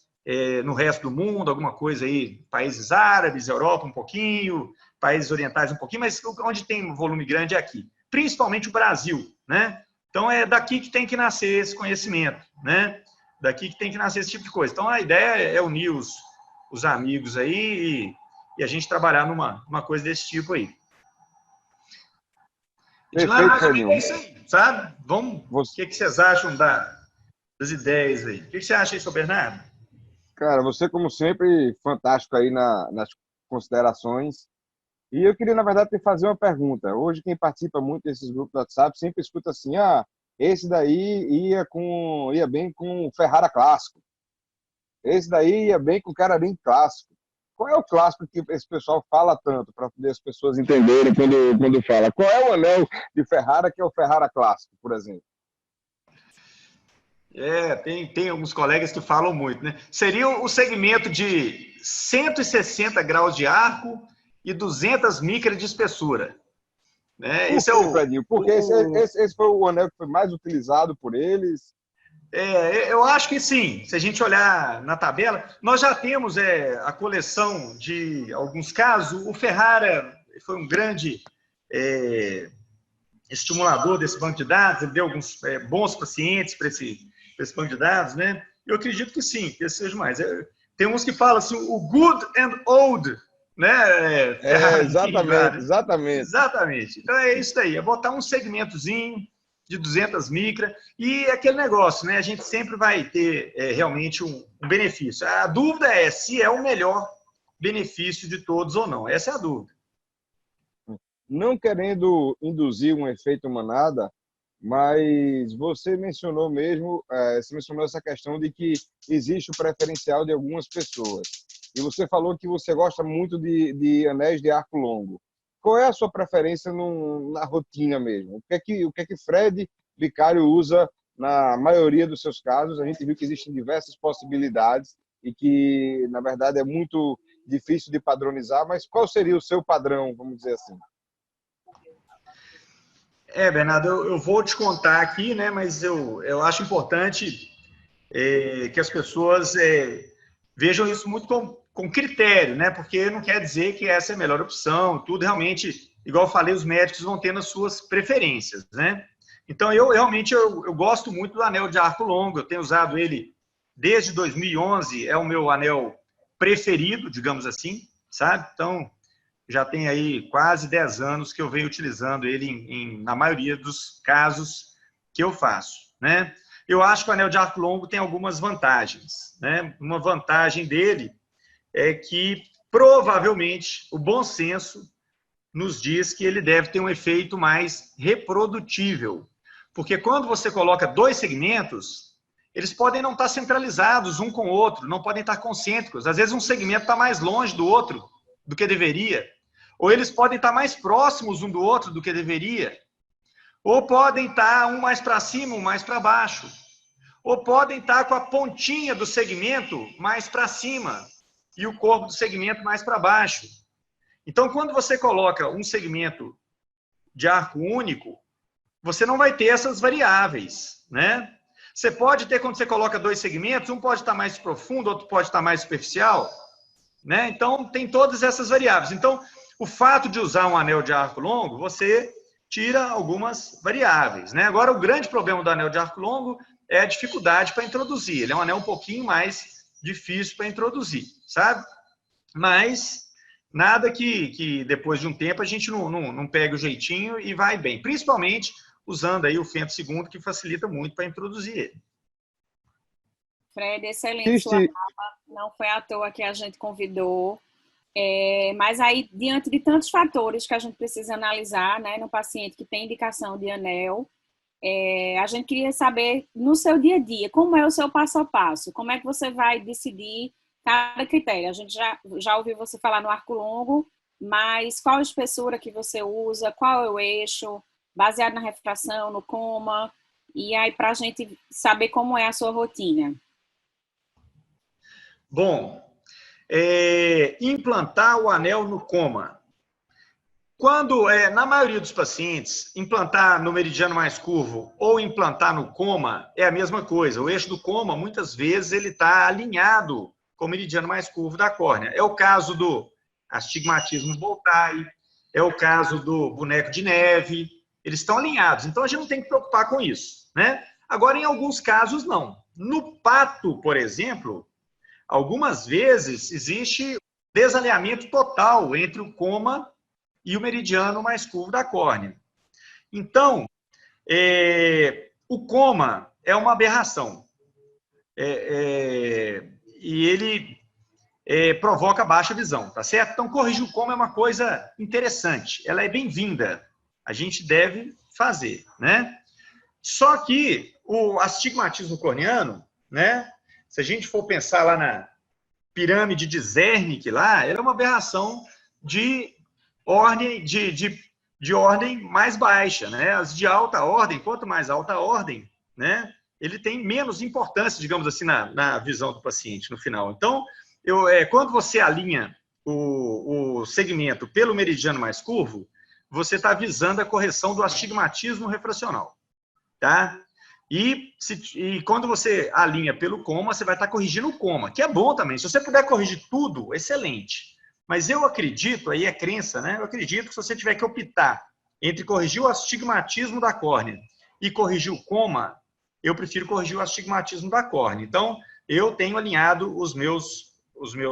no resto do mundo, alguma coisa aí, países árabes, Europa um pouquinho, países orientais um pouquinho, mas onde tem um volume grande é aqui. Principalmente o Brasil, né? Então, é daqui que tem que nascer esse conhecimento, né? Daqui que tem que nascer esse tipo de coisa. Então, a ideia é unir os amigos aí e a gente trabalhar numa coisa desse tipo aí. Perfeito, é isso aí, sabe? O que vocês acham das ideias aí? O que você acha aí, seu Bernardo? Cara, você, como sempre, fantástico aí nas considerações. E eu queria, na verdade, te fazer uma pergunta. Hoje, quem participa muito desses grupos do WhatsApp sempre escuta assim, esse daí ia bem com o Ferrara clássico. Esse daí ia bem com o Carabim clássico. Qual é o clássico que esse pessoal fala tanto, para poder as pessoas entenderem quando fala? Qual é o anel de Ferrara que é o Ferrara clássico, por exemplo? Tem alguns colegas que falam muito, né? Seria o segmento de 160 graus de arco e 200 micras de espessura. Né? Esse foi o anel que foi mais utilizado por eles? Eu acho que sim. Se a gente olhar na tabela, nós já temos a coleção de alguns casos. O Ferrara foi um grande estimulador desse banco de dados, ele deu alguns bons pacientes para esse banco de dados, né? Eu acredito que sim, que esse seja mais. Tem uns que falam assim, o good and old, né? Exatamente. Então é isso aí, é botar um segmentozinho de 200 micra e aquele negócio, né? A gente sempre vai ter realmente um benefício. A dúvida é se é o melhor benefício de todos ou não. Essa é a dúvida. Não querendo induzir um efeito manada, mas você mencionou essa questão de que existe o preferencial de algumas pessoas. E você falou que você gosta muito de anéis de arco longo. Qual é a sua preferência na rotina mesmo? O que é que Fred Vicário usa na maioria dos seus casos? A gente viu que existem diversas possibilidades e que, na verdade, é muito difícil de padronizar, mas qual seria o seu padrão, vamos dizer assim? Bernardo, eu vou te contar aqui, né? Mas eu acho importante que as pessoas vejam isso muito com critério, né? Porque não quer dizer que essa é a melhor opção, tudo realmente, igual eu falei, os médicos vão tendo as suas preferências, né? Então, eu realmente eu gosto muito do anel de arco longo, eu tenho usado ele desde 2011, é o meu anel preferido, digamos assim, sabe? Então, já tem aí quase 10 anos que eu venho utilizando ele na maioria dos casos que eu faço, né? Eu acho que o anel de arco longo tem algumas vantagens, né? Uma vantagem dele é que, provavelmente, o bom senso nos diz que ele deve ter um efeito mais reprodutível. Porque quando você coloca dois segmentos, eles podem não estar centralizados um com o outro, não podem estar concêntricos. Às vezes um segmento está mais longe do outro do que deveria. Ou eles podem estar mais próximos um do outro do que deveria. Ou podem estar um mais para cima, um mais para baixo. Ou podem estar com a pontinha do segmento mais para cima e o corpo do segmento mais para baixo. Então, quando você coloca um segmento de arco único, você não vai ter essas variáveis, né? Você pode ter, quando você coloca dois segmentos, um pode estar mais profundo, outro pode estar mais superficial, né? Então, tem todas essas variáveis. Então, o fato de usar um anel de arco longo, você tira algumas variáveis, né? Agora, o grande problema do anel de arco longo é a dificuldade para introduzir. Ele é um anel um pouquinho mais difícil para introduzir, sabe? Mas nada que depois de um tempo a gente não pega o jeitinho e vai bem. Principalmente usando aí o fento segundo, que facilita muito para introduzir ele. Fred, excelente sua fala. Não foi à toa que a gente convidou. Mas aí, diante de tantos fatores que a gente precisa analisar, né, no paciente que tem indicação de anel, a gente queria saber, no seu dia a dia, como é o seu passo a passo? Como é que você vai decidir cada critério? A gente já ouviu você falar no arco longo, mas qual a espessura que você usa? Qual é o eixo? Baseado na refração, no coma? E aí, para a gente saber como é a sua rotina. Bom, implantar o anel no coma. Quando, na maioria dos pacientes, implantar no meridiano mais curvo ou implantar no coma é a mesma coisa. O eixo do coma, muitas vezes, ele está alinhado com o meridiano mais curvo da córnea. É o caso do astigmatismo Boltai, é o caso do boneco de neve, eles estão alinhados. Então, a gente não tem que preocupar com isso, né? Agora, em alguns casos, não. No pato, por exemplo, algumas vezes existe desalinhamento total entre o coma e o meridiano mais curvo da córnea. Então, o coma é uma aberração. E ele provoca baixa visão, tá certo? Então, corrigir o coma é uma coisa interessante. Ela é bem-vinda. A gente deve fazer, né? Só que o astigmatismo corneano, né? Se a gente for pensar lá na pirâmide de Zernike, lá, ela é uma aberração de ordem mais baixa, né? As de alta ordem, quanto mais alta a ordem, né? Ele tem menos importância, digamos assim, na visão do paciente no final. Então, quando você alinha o segmento pelo meridiano mais curvo, você está visando a correção do astigmatismo refracional, tá? E quando você alinha pelo coma, você vai estar corrigindo o coma, que é bom também. Se você puder corrigir tudo, excelente. Mas eu acredito, aí é crença, né? Eu acredito que se você tiver que optar entre corrigir o astigmatismo da córnea e corrigir o coma, eu prefiro corrigir o astigmatismo da córnea. Então, eu tenho alinhado os meus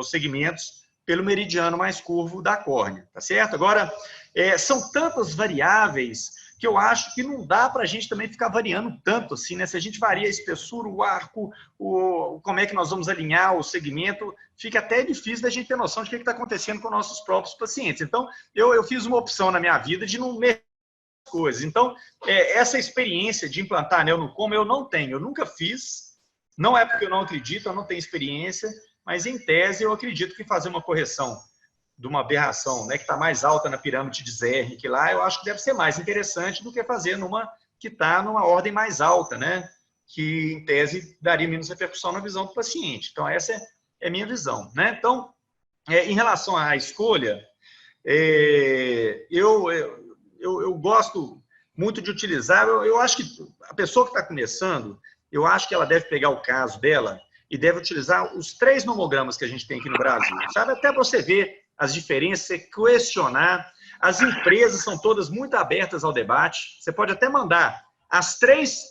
segmentos pelo meridiano mais curvo da córnea, tá certo? Agora, são tantas variáveis que eu acho que não dá para a gente também ficar variando tanto assim, né? Se a gente varia a espessura, o arco, como é que nós vamos alinhar o segmento, fica até difícil da gente ter noção de o que está acontecendo com nossos próprios pacientes. Então, eu fiz uma opção na minha vida de não mexer as coisas. Então, essa experiência de implantar anel no coma eu não tenho, eu nunca fiz, não é porque eu não acredito, eu não tenho experiência, mas em tese eu acredito que fazer uma correção de uma aberração, né, que está mais alta na pirâmide de Zernike lá, eu acho que deve ser mais interessante do que fazer numa que está numa ordem mais alta, né, que em tese daria menos repercussão na visão do paciente. Então, essa é a minha visão, né? Então, em relação à escolha, eu gosto muito de utilizar, eu acho que a pessoa que está começando, eu acho que ela deve pegar o caso dela e deve utilizar os 3 nomogramas que a gente tem aqui no Brasil, sabe? Até você ver as diferenças, você questionar. As empresas são todas muito abertas ao debate. Você pode até mandar as 3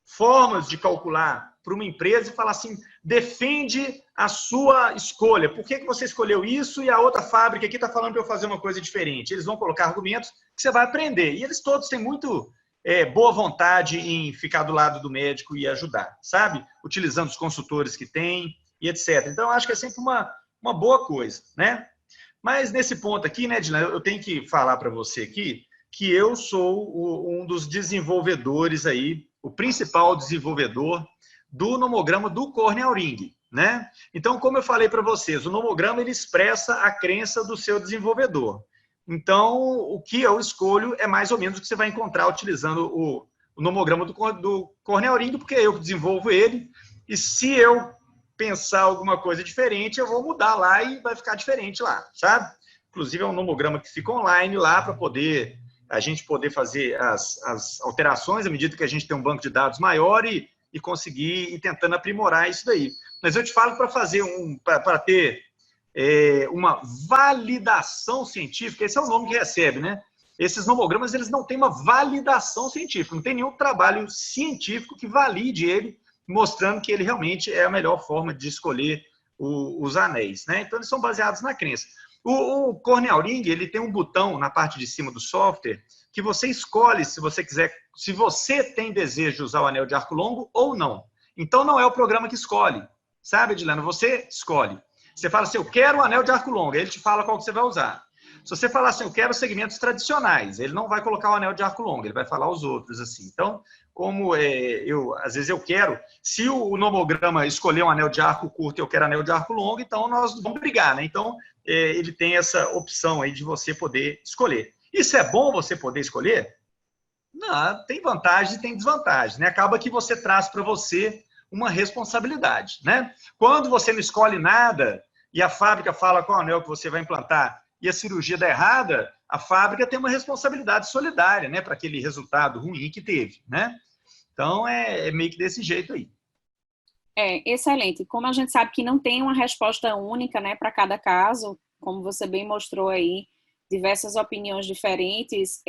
formas de calcular para uma empresa e falar assim, defende a sua escolha. Por que você escolheu isso e a outra fábrica aqui está falando para eu fazer uma coisa diferente? Eles vão colocar argumentos que você vai aprender. E eles todos têm muito boa vontade em ficar do lado do médico e ajudar, sabe? Utilizando os consultores que tem e etc. Então, eu acho que é sempre uma boa coisa, né? Mas nesse ponto aqui, né, Edilene, eu tenho que falar para você aqui que eu sou um dos desenvolvedores aí, o principal desenvolvedor do nomograma do corneal ring, né? Então, como eu falei para vocês, o nomograma ele expressa a crença do seu desenvolvedor. Então, o que eu escolho é mais ou menos o que você vai encontrar utilizando o nomograma do corneal ring, porque eu desenvolvo ele, e se eu pensar alguma coisa diferente, eu vou mudar lá e vai ficar diferente lá, sabe? Inclusive, é um nomograma que fica online lá para a gente poder fazer as alterações à medida que a gente tem um banco de dados maior e conseguir ir tentando aprimorar isso daí. Mas eu te falo para ter uma validação científica, esse é o nome que recebe, né? Esses nomogramas, eles não têm uma validação científica, não tem nenhum trabalho científico que valide ele, mostrando que ele realmente é a melhor forma de escolher os anéis, né? Então, eles são baseados na crença. O corneal ring, ele tem um botão na parte de cima do software que você escolhe se você quiser, se você tem desejo de usar o anel de arco longo ou não. Então, não é o programa que escolhe, sabe, Edilene? Você escolhe. Você fala assim, eu quero o anel de arco longo, aí ele te fala qual que você vai usar. Se você falar assim, eu quero segmentos tradicionais, ele não vai colocar o anel de arco longo, ele vai falar os outros, assim. Então, como às vezes eu quero, se o nomograma escolher um anel de arco curto e eu quero anel de arco longo, então nós vamos brigar, né? Então, ele tem essa opção aí de você poder escolher. Isso é bom você poder escolher? Não, tem vantagens e tem desvantagens, né? Acaba que você traz para você uma responsabilidade, né? Quando você não escolhe nada e a fábrica fala qual anel que você vai implantar e a cirurgia dá errada, a fábrica tem uma responsabilidade solidária, né, para aquele resultado ruim que teve, né? Então, é meio que desse jeito aí. Excelente. Como a gente sabe que não tem uma resposta única, né, para cada caso, como você bem mostrou aí, diversas opiniões diferentes,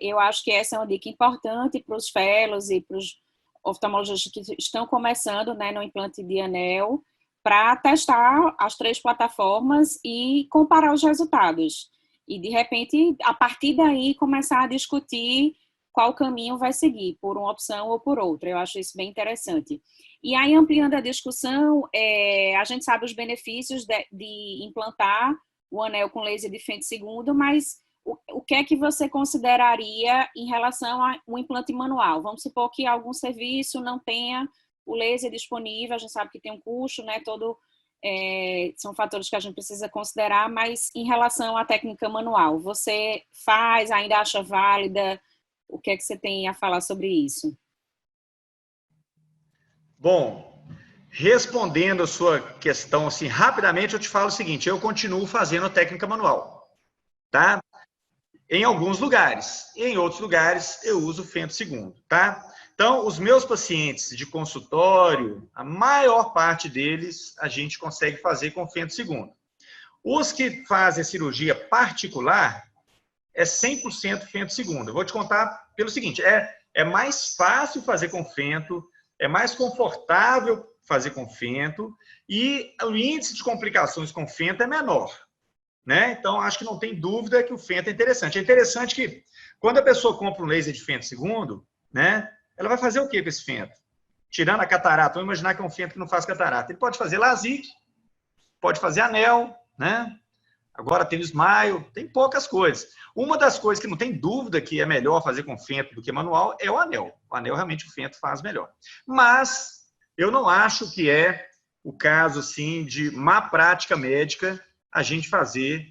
eu acho que essa é uma dica importante para os fellows e para os oftalmologistas que estão começando, né, no implante de anel, para testar as 3 plataformas e comparar os resultados. E, de repente, a partir daí, começar a discutir qual caminho vai seguir, por uma opção ou por outra. Eu acho isso bem interessante. E aí, ampliando a discussão, a gente sabe os benefícios de implantar o anel com laser de fente segundo, mas o que é que você consideraria em relação a um implante manual? Vamos supor que algum serviço não tenha o laser disponível, a gente sabe que tem um custo, né? São fatores que a gente precisa considerar, mas em relação à técnica manual, você ainda acha válida? O que é que você tem a falar sobre isso? Bom, respondendo a sua questão assim, rapidamente, eu te falo o seguinte, eu continuo fazendo técnica manual, tá? Em alguns lugares, em outros lugares eu uso fento segundo, tá? Então, os meus pacientes de consultório, a maior parte deles a gente consegue fazer com fento segundo. Os que fazem cirurgia particular, é 100% fento segundo. Eu vou te contar pelo seguinte, é mais fácil fazer com fento, é mais confortável fazer com fento e o índice de complicações com fento é menor, né? Então, acho que não tem dúvida que o fento é interessante. É interessante que quando a pessoa compra um laser de fento segundo, né? Ela vai fazer o que com esse fento? Tirando a catarata, vamos imaginar que é um fento que não faz catarata. Ele pode fazer LASIK, pode fazer anel, né? Agora tem o Smile, tem poucas coisas. Uma das coisas que não tem dúvida que é melhor fazer com fento do que manual é o anel. O anel realmente o fento faz melhor. Mas eu não acho que é o caso assim de má prática médica a gente fazer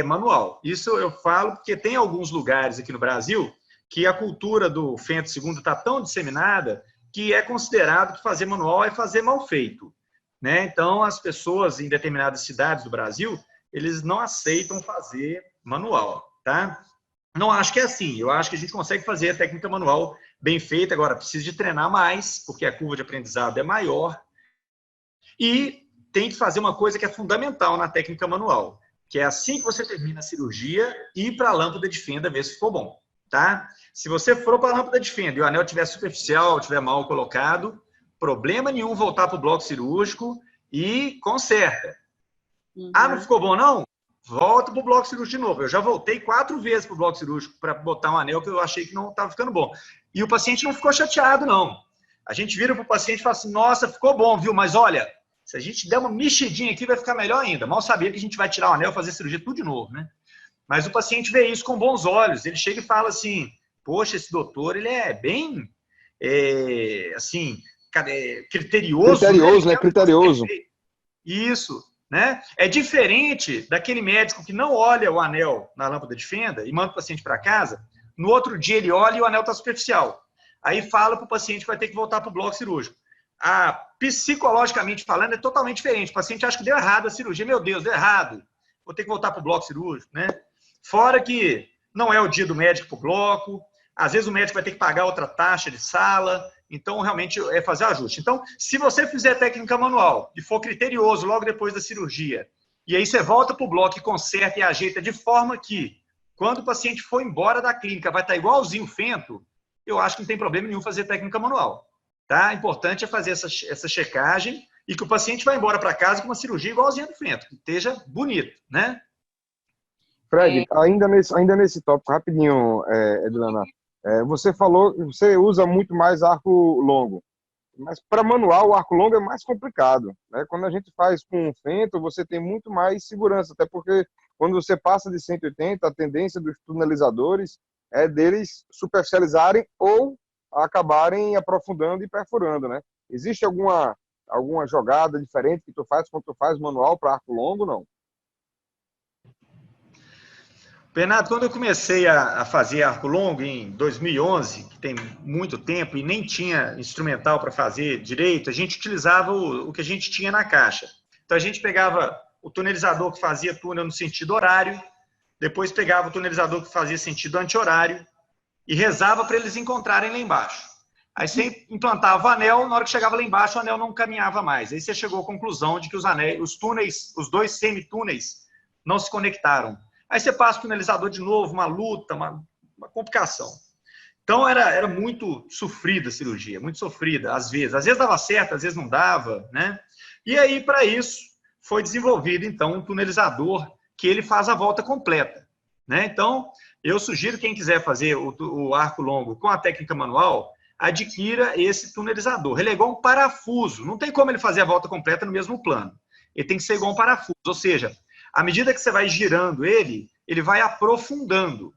manual. Isso eu falo porque tem alguns lugares aqui no Brasil que a cultura do fento segundo está tão disseminada que é considerado que fazer manual é fazer mal feito, né? Então, as pessoas em determinadas cidades do Brasil, eles não aceitam fazer manual, tá? Não acho que é assim. Eu acho que a gente consegue fazer a técnica manual bem feita. Agora, precisa de treinar mais, porque a curva de aprendizado é maior. E tem que fazer uma coisa que é fundamental na técnica manual, que é assim que você termina a cirurgia, ir para a lâmpada de fenda ver se ficou bom, tá? Se você for para a lâmpada de fenda e o anel estiver superficial, estiver mal colocado, problema nenhum voltar para o bloco cirúrgico e conserta. Ah, não ficou bom não? Volta para o bloco cirúrgico de novo. Eu já voltei 4 vezes para o bloco cirúrgico para botar um anel que eu achei que não estava ficando bom. E o paciente não ficou chateado, não. A gente vira para o paciente e fala assim, nossa, ficou bom, viu? Mas olha, se a gente der uma mexidinha aqui, vai ficar melhor ainda. Mal sabia que a gente vai tirar o anel e fazer cirurgia tudo de novo, né? Mas o paciente vê isso com bons olhos. Ele chega e fala assim, poxa, esse doutor, ele é bem, assim, criterioso. Criterioso, né? Criterioso. Isso, né? É diferente daquele médico que não olha o anel na lâmpada de fenda e manda o paciente para casa. No outro dia ele olha e o anel está superficial. Aí fala para o paciente que vai ter que voltar para o bloco cirúrgico. Psicologicamente falando, é totalmente diferente. O paciente acha que deu errado a cirurgia. Meu Deus, deu errado. Vou ter que voltar para o bloco cirúrgico, né? Fora que não é o dia do médico para o bloco. Às vezes o médico vai ter que pagar outra taxa de sala. Então, realmente, é fazer ajuste. Então, se você fizer técnica manual e for criterioso logo depois da cirurgia, e aí você volta para o bloco e conserta e ajeita de forma que, quando o paciente for embora da clínica, vai estar igualzinho fento, eu acho que não tem problema nenhum fazer técnica manual. Tá? O importante é fazer essa checagem e que o paciente vá embora para casa com uma cirurgia igualzinha do fento, que esteja bonito, né? Fred, ainda nesse tópico, rapidinho, Edilana, você falou que você usa muito mais arco longo, mas para manual o arco longo é mais complicado, né? Quando a gente faz com fento, você tem muito mais segurança, até porque quando você passa de 180, a tendência dos tunelizadores é deles superficializarem ou acabarem aprofundando e perfurando, né? Existe alguma jogada diferente que tu faz quando tu faz manual para arco longo, não? Bernardo, quando eu comecei a fazer arco longo em 2011, que tem muito tempo e nem tinha instrumental para fazer direito, a gente utilizava o que a gente tinha na caixa. Então a gente pegava o tunelizador que fazia túnel no sentido horário, depois pegava o tunelizador que fazia sentido anti-horário e rezava para eles encontrarem lá embaixo. Aí você implantava o anel, na hora que chegava lá embaixo o anel não caminhava mais. Aí você chegou à conclusão de que os túneis, os 2 semitúneis, não se conectaram. Aí você passa o tunelizador de novo, uma luta, uma complicação. Então era muito sofrida a cirurgia, muito sofrida, às vezes. Às vezes dava certo, às vezes não dava, né? E aí, para isso, foi desenvolvido, então, um tunelizador que ele faz a volta completa, né? Então, eu sugiro quem quiser fazer o arco longo com a técnica manual, adquira esse tunelizador. Ele é igual um parafuso, não tem como ele fazer a volta completa no mesmo plano. Ele tem que ser igual um parafuso, ou seja, à medida que você vai girando ele, ele vai aprofundando,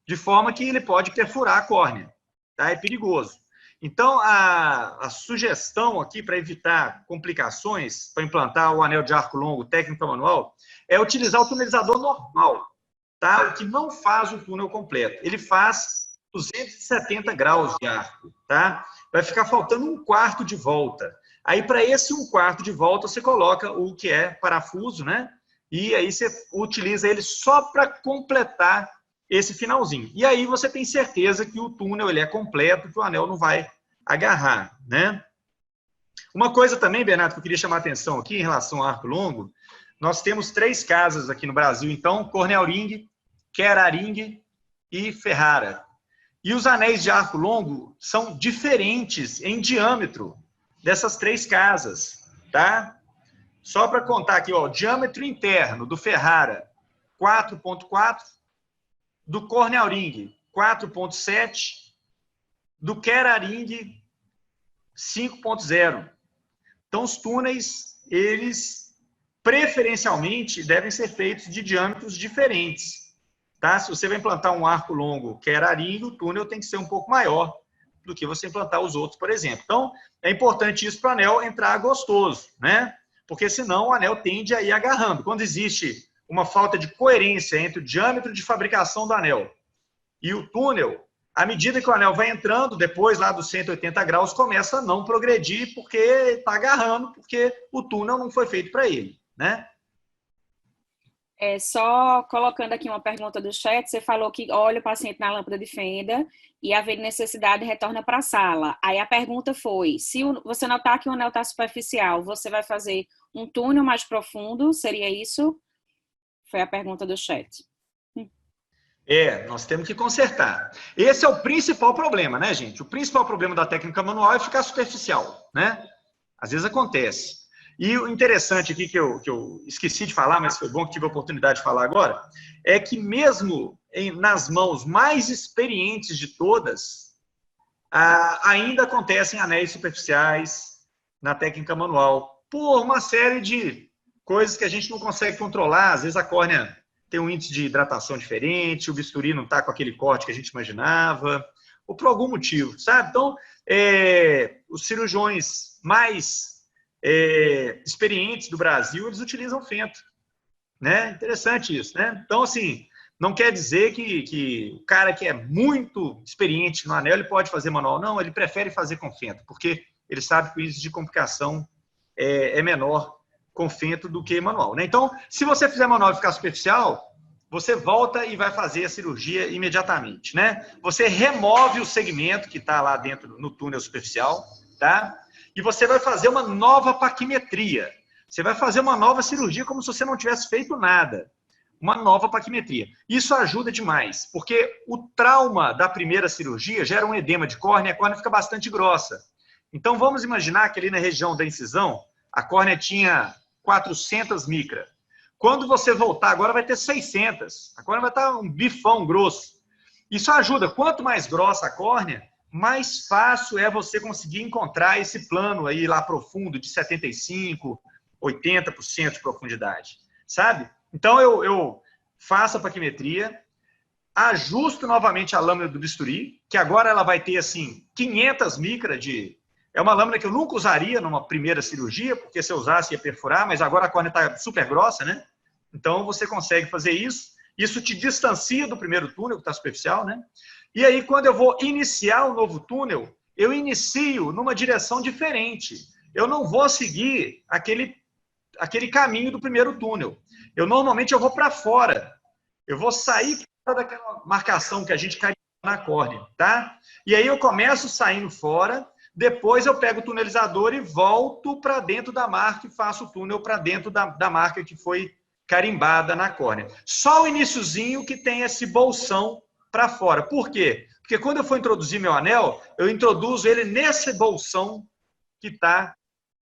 de forma que ele pode perfurar a córnea, tá? É perigoso. Então, a sugestão aqui para evitar complicações, para implantar o anel de arco longo técnica manual, é utilizar o tunelizador normal, tá? O que não faz o túnel completo. Ele faz 270 graus de arco, tá? Vai ficar faltando 1/4 de volta. Aí, para esse 1/4 de volta, você coloca o que é parafuso, né? E aí você utiliza ele só para completar esse finalzinho. E aí você tem certeza que o túnel ele é completo, que o anel não vai agarrar, né? Uma coisa também, Bernardo, que eu queria chamar a atenção aqui em relação ao arco longo, nós temos 3 casas aqui no Brasil, então, Cornell Ring, Kera Ring e Ferrara. E os anéis de arco longo são diferentes em diâmetro dessas 3 casas, tá? Só para contar aqui, ó, o diâmetro interno do Ferrara, 4,4, do Cornell Ring, 4,7, do Kera Ring, 5,0. Então, os túneis, eles preferencialmente devem ser feitos de diâmetros diferentes, tá? Se você vai implantar um arco longo Kera Ring, o túnel tem que ser um pouco maior do que você implantar os outros, por exemplo. Então, é importante isso para o anel entrar gostoso, né? Porque senão o anel tende a ir agarrando. Quando existe uma falta de coerência entre o diâmetro de fabricação do anel e o túnel, à medida que o anel vai entrando, depois lá dos 180 graus, começa a não progredir porque está agarrando, porque o túnel não foi feito para ele, né? Só colocando aqui uma pergunta do chat, você falou que olha o paciente na lâmpada de fenda e, havendo necessidade, retorna para a sala. Aí a pergunta foi, se você notar que o anel está superficial, você vai fazer um túnel mais profundo? Seria isso? Foi a pergunta do chat. Nós temos que consertar. Esse é o principal problema, né, gente? O principal problema da técnica manual é ficar superficial, né? Às vezes acontece. E o interessante aqui, que eu esqueci de falar, mas foi bom que tive a oportunidade de falar agora, é que mesmo nas mãos mais experientes de todas, ainda acontecem anéis superficiais na técnica manual, por uma série de coisas que a gente não consegue controlar. Às vezes a córnea tem um índice de hidratação diferente, o bisturi não está com aquele corte que a gente imaginava, ou por algum motivo, sabe? Então, os cirurgiões mais experientes do Brasil, eles utilizam fento, né? Interessante isso, né? Então, assim, não quer dizer que o cara que é muito experiente no anel, ele pode fazer manual. Não, ele prefere fazer com fento, porque ele sabe que o índice de complicação é menor com fento do que manual, né? Então, se você fizer manual e ficar superficial, você volta e vai fazer a cirurgia imediatamente, né? Você remove o segmento que está lá dentro no túnel superficial, tá? E você vai fazer uma nova paquimetria. Você vai fazer uma nova cirurgia como se você não tivesse feito nada. Uma nova paquimetria. Isso ajuda demais, porque o trauma da primeira cirurgia gera um edema de córnea, a córnea fica bastante grossa. Então, vamos imaginar que ali na região da incisão, a córnea tinha 400 micra. Quando você voltar, agora vai ter 600. A córnea vai estar um bifão grosso. Isso ajuda. Quanto mais grossa a córnea, mais fácil é você conseguir encontrar esse plano aí lá profundo de 75%, 80% de profundidade, sabe? Então, eu faço a paquimetria, ajusto novamente a lâmina do bisturi, que agora ela vai ter, assim, 500 micra de... É uma lâmina que eu nunca usaria numa primeira cirurgia, porque se eu usasse ia perfurar, mas agora a córnea está super grossa, né? Então, você consegue fazer isso. Isso te distancia do primeiro túnel, que está superficial, né? E aí, quando eu vou iniciar o novo túnel, eu inicio numa direção diferente. Eu não vou seguir aquele caminho do primeiro túnel. Normalmente, eu vou para fora. Eu vou sair fora daquela marcação que a gente cai na córnea, tá? E aí, eu começo saindo fora, depois eu pego o tunelizador e volto para dentro da marca e faço o túnel para dentro da marca que foi carimbada na córnea. Só o iniciozinho que tem esse bolsão para fora. Por quê? Porque quando eu for introduzir meu anel, eu introduzo ele nesse bolsão que está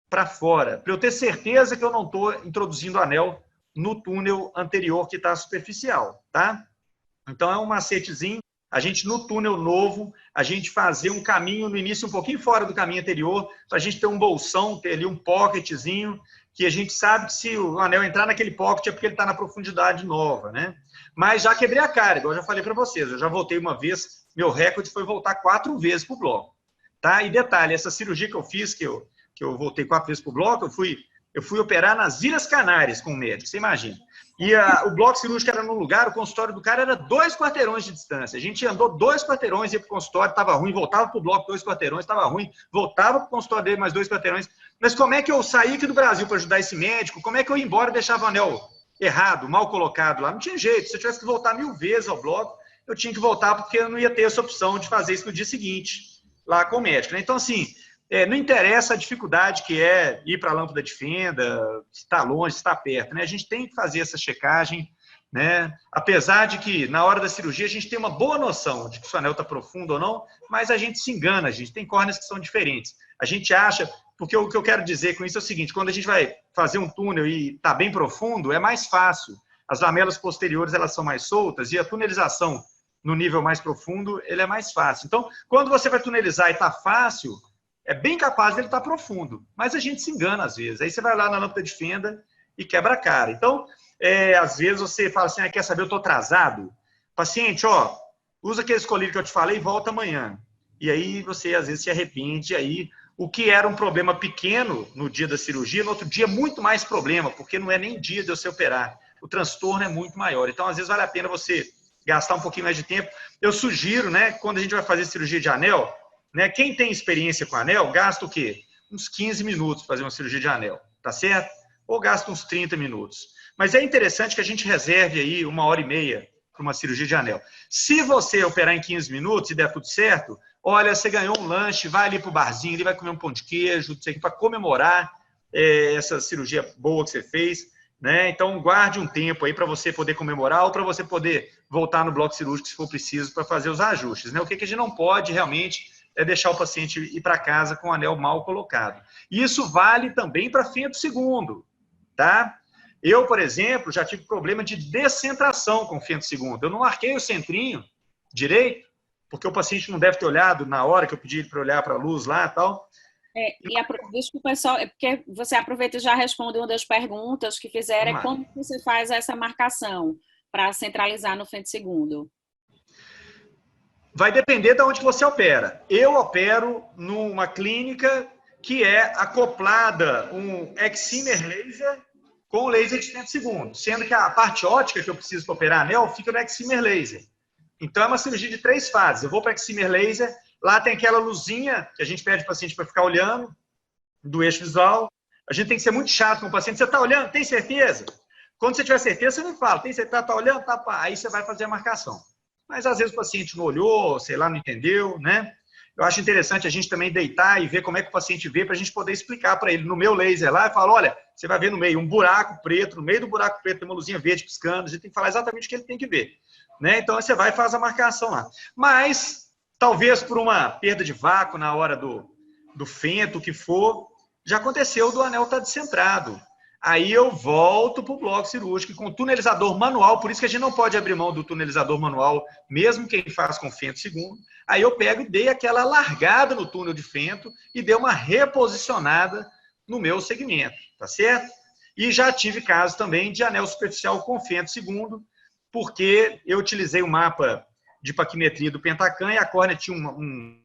para fora, para eu ter certeza que eu não estou introduzindo o anel no túnel anterior que está superficial, tá? Então é um macetezinho, a gente no túnel novo, a gente fazer um caminho no início um pouquinho fora do caminho anterior, para a gente ter um bolsão, ter ali um pocketzinho, que a gente sabe que se o anel entrar naquele pocket é porque ele está na profundidade nova, né? Mas já quebrei a cara, igual eu já falei para vocês, eu já voltei uma vez, meu recorde foi voltar 4 vezes para o bloco, tá? E detalhe, essa cirurgia que eu fiz, que eu voltei 4 vezes para o bloco, eu fui operar nas Ilhas Canárias com o médico, você imagina. E o bloco cirúrgico era num lugar, o consultório do cara era 2 quarteirões de distância. A gente andou 2 quarteirões, ia para o consultório, estava ruim, voltava para o bloco 2 quarteirões, estava ruim, voltava para o consultório dele mais 2 quarteirões. Mas como é que eu saí aqui do Brasil para ajudar esse médico? Como é que eu ia embora e deixava o anel errado, mal colocado lá? Não tinha jeito. Se eu tivesse que voltar 1000 vezes ao bloco, eu tinha que voltar porque eu não ia ter essa opção de fazer isso no dia seguinte, lá com o médico, né? Então, assim, não interessa a dificuldade que é ir para a lâmpada de fenda, se está longe, se está perto, né? A gente tem que fazer essa checagem, né? Apesar de que, na hora da cirurgia, a gente tem uma boa noção de que o anel está profundo ou não, mas a gente se engana, a gente tem córneas que são diferentes. A gente acha, porque o que eu quero dizer com isso é o seguinte, quando a gente vai fazer um túnel e está bem profundo, é mais fácil. As lamelas posteriores, elas são mais soltas e a tunelização no nível mais profundo, ele é mais fácil. Então, quando você vai tunelizar e está fácil, é bem capaz de ele estar profundo, mas a gente se engana às vezes. Aí você vai lá na lâmpada de fenda e quebra a cara. Então, às vezes você fala assim, quer saber, eu estou atrasado? Paciente, usa aquele colírio que eu te falei e volta amanhã. E aí você às vezes se arrepende, aí o que era um problema pequeno no dia da cirurgia, no outro dia muito mais problema, porque não é nem dia de você operar. O transtorno é muito maior. Então, às vezes vale a pena você gastar um pouquinho mais de tempo. Eu sugiro, né, quando a gente vai fazer cirurgia de anel, né, quem tem experiência com anel, gasta o quê? Uns 15 minutos para fazer uma cirurgia de anel, tá certo? ou gasta uns 30 minutos. Mas é interessante que a gente reserve aí 1h30 para uma cirurgia de anel. Se você operar em 15 minutos e der tudo certo, olha, você ganhou um lanche, vai ali para o barzinho, ele vai comer um pão de queijo, para comemorar essa cirurgia boa que você fez, né? Então, guarde um tempo aí para você poder comemorar ou para você poder voltar no bloco cirúrgico se for preciso para fazer os ajustes, né? O que a gente não pode realmente é deixar o paciente ir para casa com o anel mal colocado. E isso vale também para fento segundo, tá? Eu, por exemplo, já tive problema de descentração com o fento segundo. Eu não marquei o centrinho direito, porque o paciente não deve ter olhado na hora que eu pedi para olhar para a luz lá e tal. Desculpa, pessoal, é porque você aproveita e já responde uma das perguntas que fizeram, é como você faz essa marcação para centralizar no fento segundo? Vai depender de onde você opera. Eu opero numa clínica que é acoplada um excimer laser com laser de fento segundo, sendo que a parte ótica que eu preciso para operar anel fica no excimer laser. Então é uma cirurgia de 3 fases. Eu vou para excimer laser, lá tem aquela luzinha que a gente pede para o paciente para ficar olhando, do eixo visual. A gente tem que ser muito chato com o paciente. Você está olhando? Tem certeza? Quando você tiver certeza, você me fala. Tem certeza? Está olhando? Tá, pá. Aí você vai fazer a marcação. Mas às vezes o paciente não olhou, sei lá, não entendeu, né? Eu acho interessante a gente também deitar e ver como é que o paciente vê para a gente poder explicar para ele. No meu laser lá, eu falo, olha, você vai ver no meio um buraco preto, no meio do buraco preto tem uma luzinha verde piscando, a gente tem que falar exatamente o que ele tem que ver, né? Então você vai e faz a marcação lá. Mas, talvez por uma perda de vácuo na hora do fento, o que for, já aconteceu do anel estar descentrado. Aí eu volto para o bloco cirúrgico com tunelizador manual, por isso que a gente não pode abrir mão do tunelizador manual, mesmo quem faz com fento segundo. Aí eu pego e dei aquela largada no túnel de fento e dei uma reposicionada no meu segmento, tá certo? E já tive casos também de anel superficial com fento segundo, porque eu utilizei o mapa de paquimetria do Pentacan e a córnea tinha uma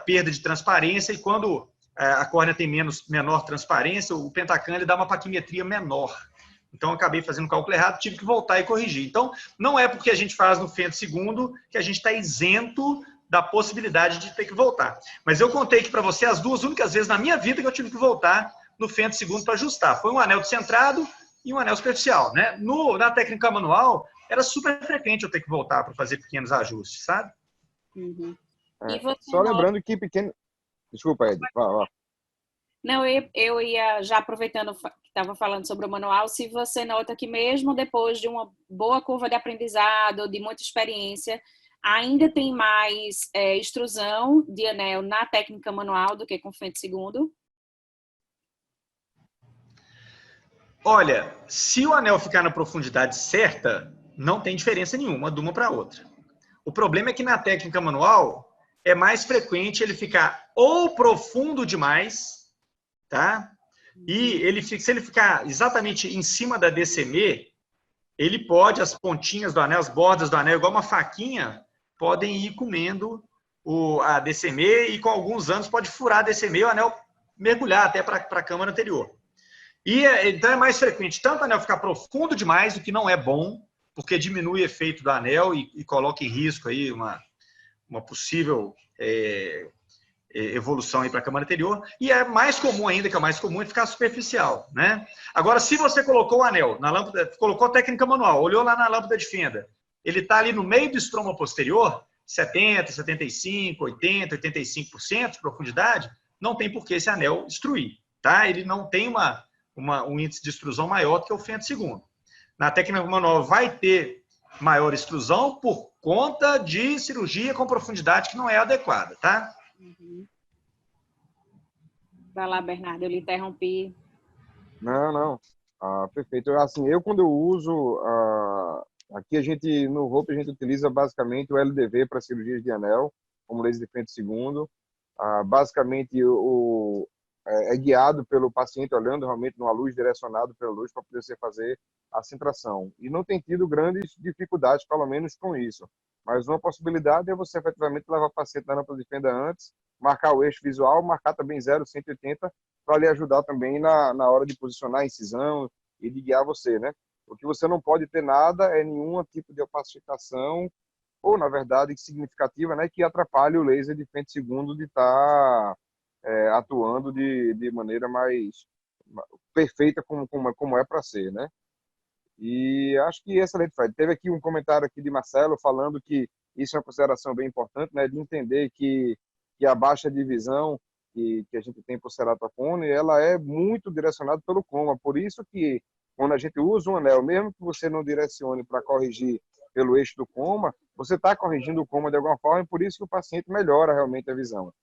perda de transparência e quando a córnea tem menor transparência, o Pentacan ele dá uma paquimetria menor. Então, eu acabei fazendo o cálculo errado, tive que voltar e corrigir. Então, não é porque a gente faz no fento segundo que a gente está isento da possibilidade de ter que voltar. Mas eu contei aqui para você as 2 únicas vezes na minha vida que eu tive que voltar no fento segundo para ajustar. Foi um anel descentrado e um anel superficial, né? Na técnica manual, era super frequente eu ter que voltar para fazer pequenos ajustes, sabe? Uhum. Só lembrando que pequeno... Desculpa, Ed. Vai. Não, eu ia já aproveitando que estava falando sobre o manual, se você nota que mesmo depois de uma boa curva de aprendizado, de muita experiência, ainda tem mais extrusão de anel na técnica manual do que com fento segundo? Olha, se o anel ficar na profundidade certa, não tem diferença nenhuma de uma para outra. O problema é que na técnica manual é mais frequente ele ficar ou profundo demais, tá? E se ele ficar exatamente em cima da DCM, ele pode, as pontinhas do anel, as bordas do anel, igual uma faquinha, podem ir comendo a DCM e com alguns anos pode furar a DCM e o anel mergulhar até para a câmara anterior. Então é mais frequente tanto o anel ficar profundo demais, o que não é bom, porque diminui o efeito do anel e coloca em risco aí uma possível evolução para a câmara anterior, e é mais comum ainda, que é o mais comum, é ficar superficial, né? Agora, se você colocou o anel na lâmpada, colocou a técnica manual, olhou lá na lâmpada de fenda, ele está ali no meio do estroma posterior, 70, 75, 80, 85% de profundidade, não tem por que esse anel extruir, tá? Ele não tem um índice de extrusão maior do que o fento segundo. Na técnica manual vai ter maior extrusão por conta de cirurgia com profundidade que não é adequada, tá? Uhum. Vai lá, Bernardo, eu lhe interrompi. Não. Perfeito. Assim, eu quando eu uso, aqui no Hope a gente utiliza basicamente o LDV para cirurgias de anel, como laser de fento segundo. Basicamente, é guiado pelo paciente olhando realmente numa luz, direcionado pela luz para poder fazer a centração. E não tem tido grandes dificuldades, pelo menos com isso. Mas uma possibilidade é você efetivamente levar o paciente na lâmpada de fenda antes, marcar o eixo visual, marcar também 0,180 para lhe ajudar também na hora de posicionar a incisão e de guiar você, né? O que você não pode ter nada é nenhum tipo de opacificação ou, na verdade, significativa, né, que atrapalhe o laser de fento segundo de estar atuando de maneira mais perfeita como é para ser, né? E acho que excelente, Fred. Teve aqui um comentário aqui de Marcelo falando que isso é uma consideração bem importante, né? De entender que a baixa divisão que a gente tem por ceratocone, ela é muito direcionada pelo coma. Por isso que quando a gente usa um anel, mesmo que você não direcione para corrigir pelo eixo do coma, você está corrigindo o coma de alguma forma, e por isso que o paciente melhora realmente a visão,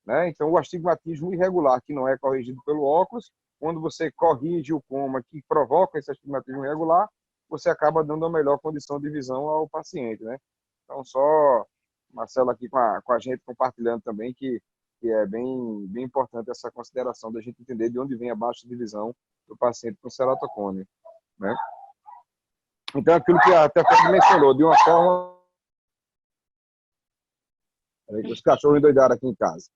né? Então, o astigmatismo irregular, que não é corrigido pelo óculos, quando você corrige o coma que provoca esse astigmatismo irregular, você acaba dando a melhor condição de visão ao paciente, né? Então, só Marcelo aqui com a gente compartilhando também que é bem importante essa consideração da gente entender de onde vem a baixa de visão do paciente com ceratocone, né? Então, aquilo que até a Fred mencionou, de uma forma... Os cachorros endoidaram aqui em casa.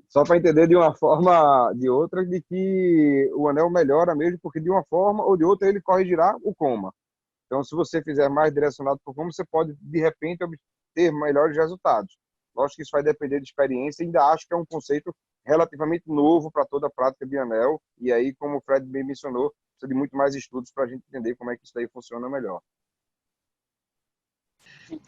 Só para entender de uma forma de outra de que o anel melhora mesmo, porque de uma forma ou de outra ele corrigirá o coma. Então, se você fizer mais direcionado para o coma, você pode, de repente, obter melhores resultados. Lógico que isso vai depender de experiência, ainda acho que é um conceito relativamente novo para toda a prática de anel, e aí, como o Fred bem mencionou, precisa de muito mais estudos para a gente entender como é que isso daí funciona melhor.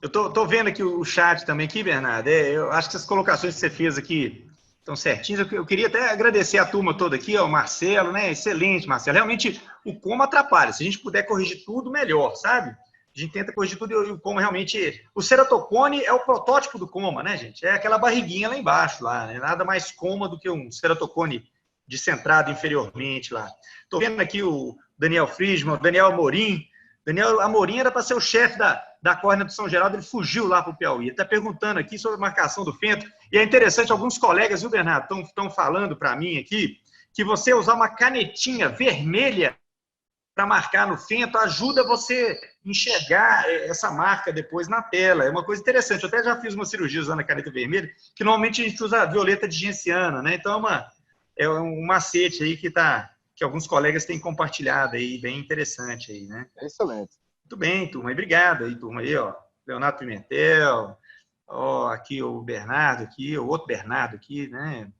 Eu tô vendo aqui o chat também, aqui, Bernardo. Eu acho que essas colocações que você fez aqui estão certinhas. Eu queria até agradecer a turma toda aqui, ó, o Marcelo, né? Excelente, Marcelo. Realmente, o coma atrapalha. Se a gente puder corrigir tudo, melhor, sabe? A gente tenta corrigir tudo e o coma realmente... O ceratocone é o protótipo do coma, né, gente? É aquela barriguinha lá embaixo, lá, né? Nada mais coma do que um ceratocone descentrado inferiormente lá. Estou vendo aqui o Daniel Friedman, o Daniel Amorim. Daniel Amorim era para ser o chefe da córnea do São Geraldo, ele fugiu lá para o Piauí. Ele está perguntando aqui sobre a marcação do fento. E é interessante, alguns colegas, viu, Bernardo, estão falando para mim aqui, que você usar uma canetinha vermelha para marcar no fento ajuda você enxergar essa marca depois na tela. É uma coisa interessante. Eu até já fiz uma cirurgia usando a caneta vermelha, que normalmente a gente usa a violeta de genciana, né? Então é um macete aí que alguns colegas têm compartilhado aí, bem interessante aí, né? Excelente. Muito bem, turma. Obrigado aí, turma aí, ó. Leonardo Pimentel, ó, aqui o Bernardo aqui, o outro Bernardo aqui, né?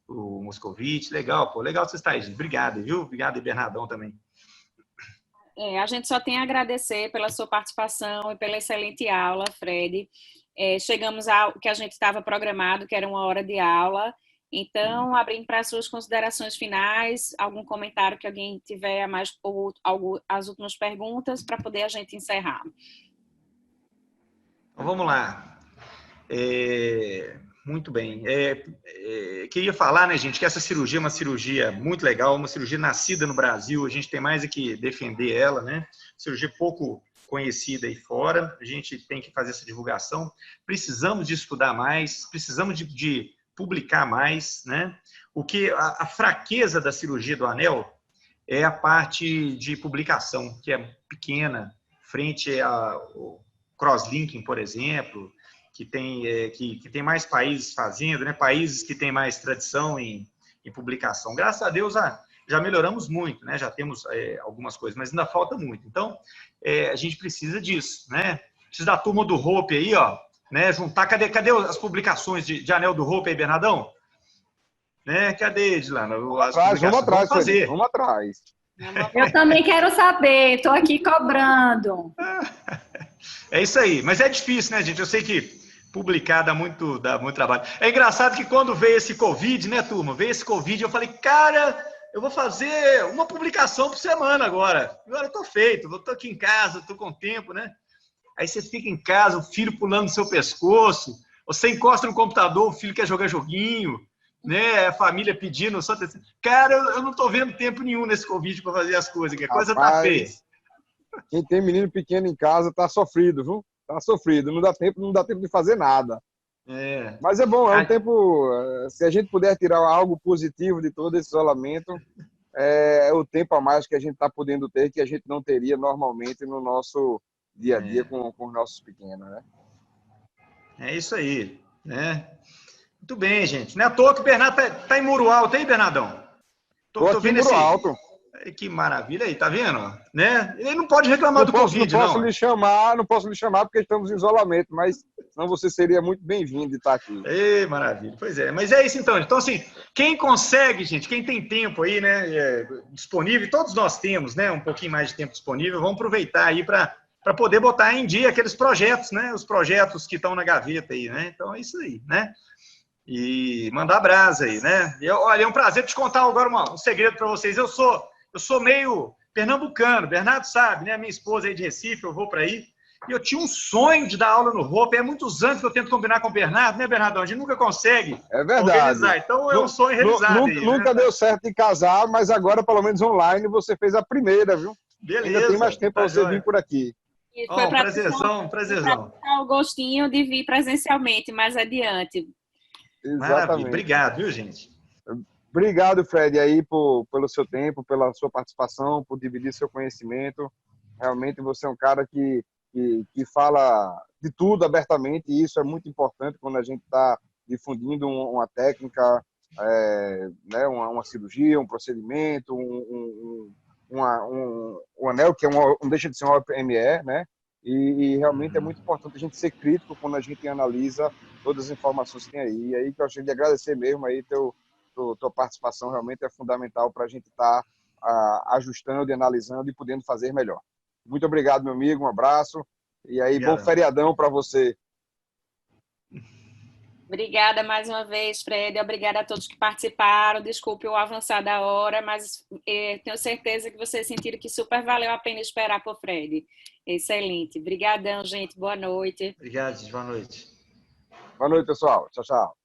O Moscovite, legal, pô. Legal você estar aí, gente. Obrigado, viu? Obrigado e Bernardão também. A gente só tem a agradecer pela sua participação e pela excelente aula, Fred. Chegamos ao que a gente estava programado, que era 1 hora de aula. Então, abrindo para as suas considerações finais, algum comentário que alguém tiver a mais, ou as últimas perguntas, para poder a gente encerrar. Então, vamos lá. Muito bem. Queria falar, né, gente, que essa cirurgia é uma cirurgia muito legal, uma cirurgia nascida no Brasil, a gente tem mais é que defender ela, né? Cirurgia pouco conhecida aí fora, a gente tem que fazer essa divulgação. Precisamos de estudar mais, precisamos de publicar mais, né? O que a fraqueza da cirurgia do anel é a parte de publicação, que é pequena, frente ao crosslinking, por exemplo, que tem mais países fazendo, né? Países que têm mais tradição em publicação. Graças a Deus já melhoramos muito, né? Já temos algumas coisas, mas ainda falta muito. Então, a gente precisa disso, né? Precisa da turma do Hope aí, ó, né? Juntar. Cadê as publicações de Anel do Hope aí, Bernardão? Né? Cadê, Edilana? Vamos atrás. Eu também quero saber, estou aqui cobrando. É isso aí, mas é difícil, né, gente? Eu sei que publicar dá muito trabalho. É engraçado que quando veio esse Covid, né, turma? Veio esse Covid, eu falei, cara, eu vou fazer uma publicação por semana agora. Agora eu tô feito, eu tô aqui em casa, tô com tempo, né? Aí você fica em casa, o filho pulando no seu pescoço, você encosta no computador, o filho quer jogar joguinho, né? A família pedindo, só... Cara, eu não tô vendo tempo nenhum nesse Covid para fazer as coisas, que a coisa tá feia. Quem tem menino pequeno em casa tá sofrido, viu? Tá sofrido, não dá tempo de fazer nada. Mas é bom, é um tempo... Se a gente puder tirar algo positivo de todo esse isolamento, é o tempo a mais que a gente está podendo ter, que a gente não teria normalmente no nosso dia a dia com os nossos pequenos, né? É isso aí, né? Muito bem, gente. Não é à toa que o Bernardo tá em Muro Alto, hein, Bernardão? Tô vendo em Muro Alto. Que maravilha aí, tá vendo? Né? Ele não pode reclamar do Covid, não. Não posso lhe chamar porque estamos em isolamento, mas Senão você seria muito bem-vindo de estar aqui. Maravilha. Pois é. Mas é isso então. Então, assim, quem consegue, gente, quem tem tempo aí, né, disponível, todos nós temos, né, um pouquinho mais de tempo disponível, vamos aproveitar aí para poder botar em dia aqueles projetos, né, os projetos que estão na gaveta aí, né? Então, é isso aí, né? E mandar brasa aí, né? Olha, é um prazer te contar agora um segredo para vocês. Eu sou meio pernambucano, Bernardo sabe, né? Minha esposa aí de Recife, eu vou para aí. E eu tinha um sonho de dar aula no Hope. É muitos anos que eu tento combinar com o Bernardo, né, Bernardão? A gente nunca consegue organizar. Então é um sonho realizado aí, nunca né? deu certo de casar, mas agora, pelo menos online, você fez a primeira, viu? Beleza. Ainda tem mais tempo para você joia. vir por aqui. E foi para prazerzão. o gostinho de vir presencialmente mais adiante. Exatamente. Maravilha. Obrigado, viu, gente? Obrigado, Fred, aí pelo seu tempo, pela sua participação, por dividir seu conhecimento. Realmente você é um cara que fala de tudo abertamente, e isso é muito importante quando a gente está difundindo uma técnica, né, uma cirurgia, um procedimento, um anel, que não deixa de ser um OPME, né? E realmente é muito importante a gente ser crítico quando a gente analisa todas as informações que tem aí. E aí que eu achei de agradecer mesmo aí tua participação, realmente é fundamental para a gente estar ajustando e analisando e podendo fazer melhor. Muito obrigado, meu amigo, um abraço. E aí, Obrigado. Bom feriadão para você. Obrigada mais uma vez, Fred. Obrigada a todos que participaram. Desculpe o avançar da hora, mas tenho certeza que vocês sentiram que super valeu a pena esperar por Fred. Excelente. Obrigadão, gente. Boa noite. Obrigado, gente. Boa noite. Boa noite, pessoal. Tchau, tchau.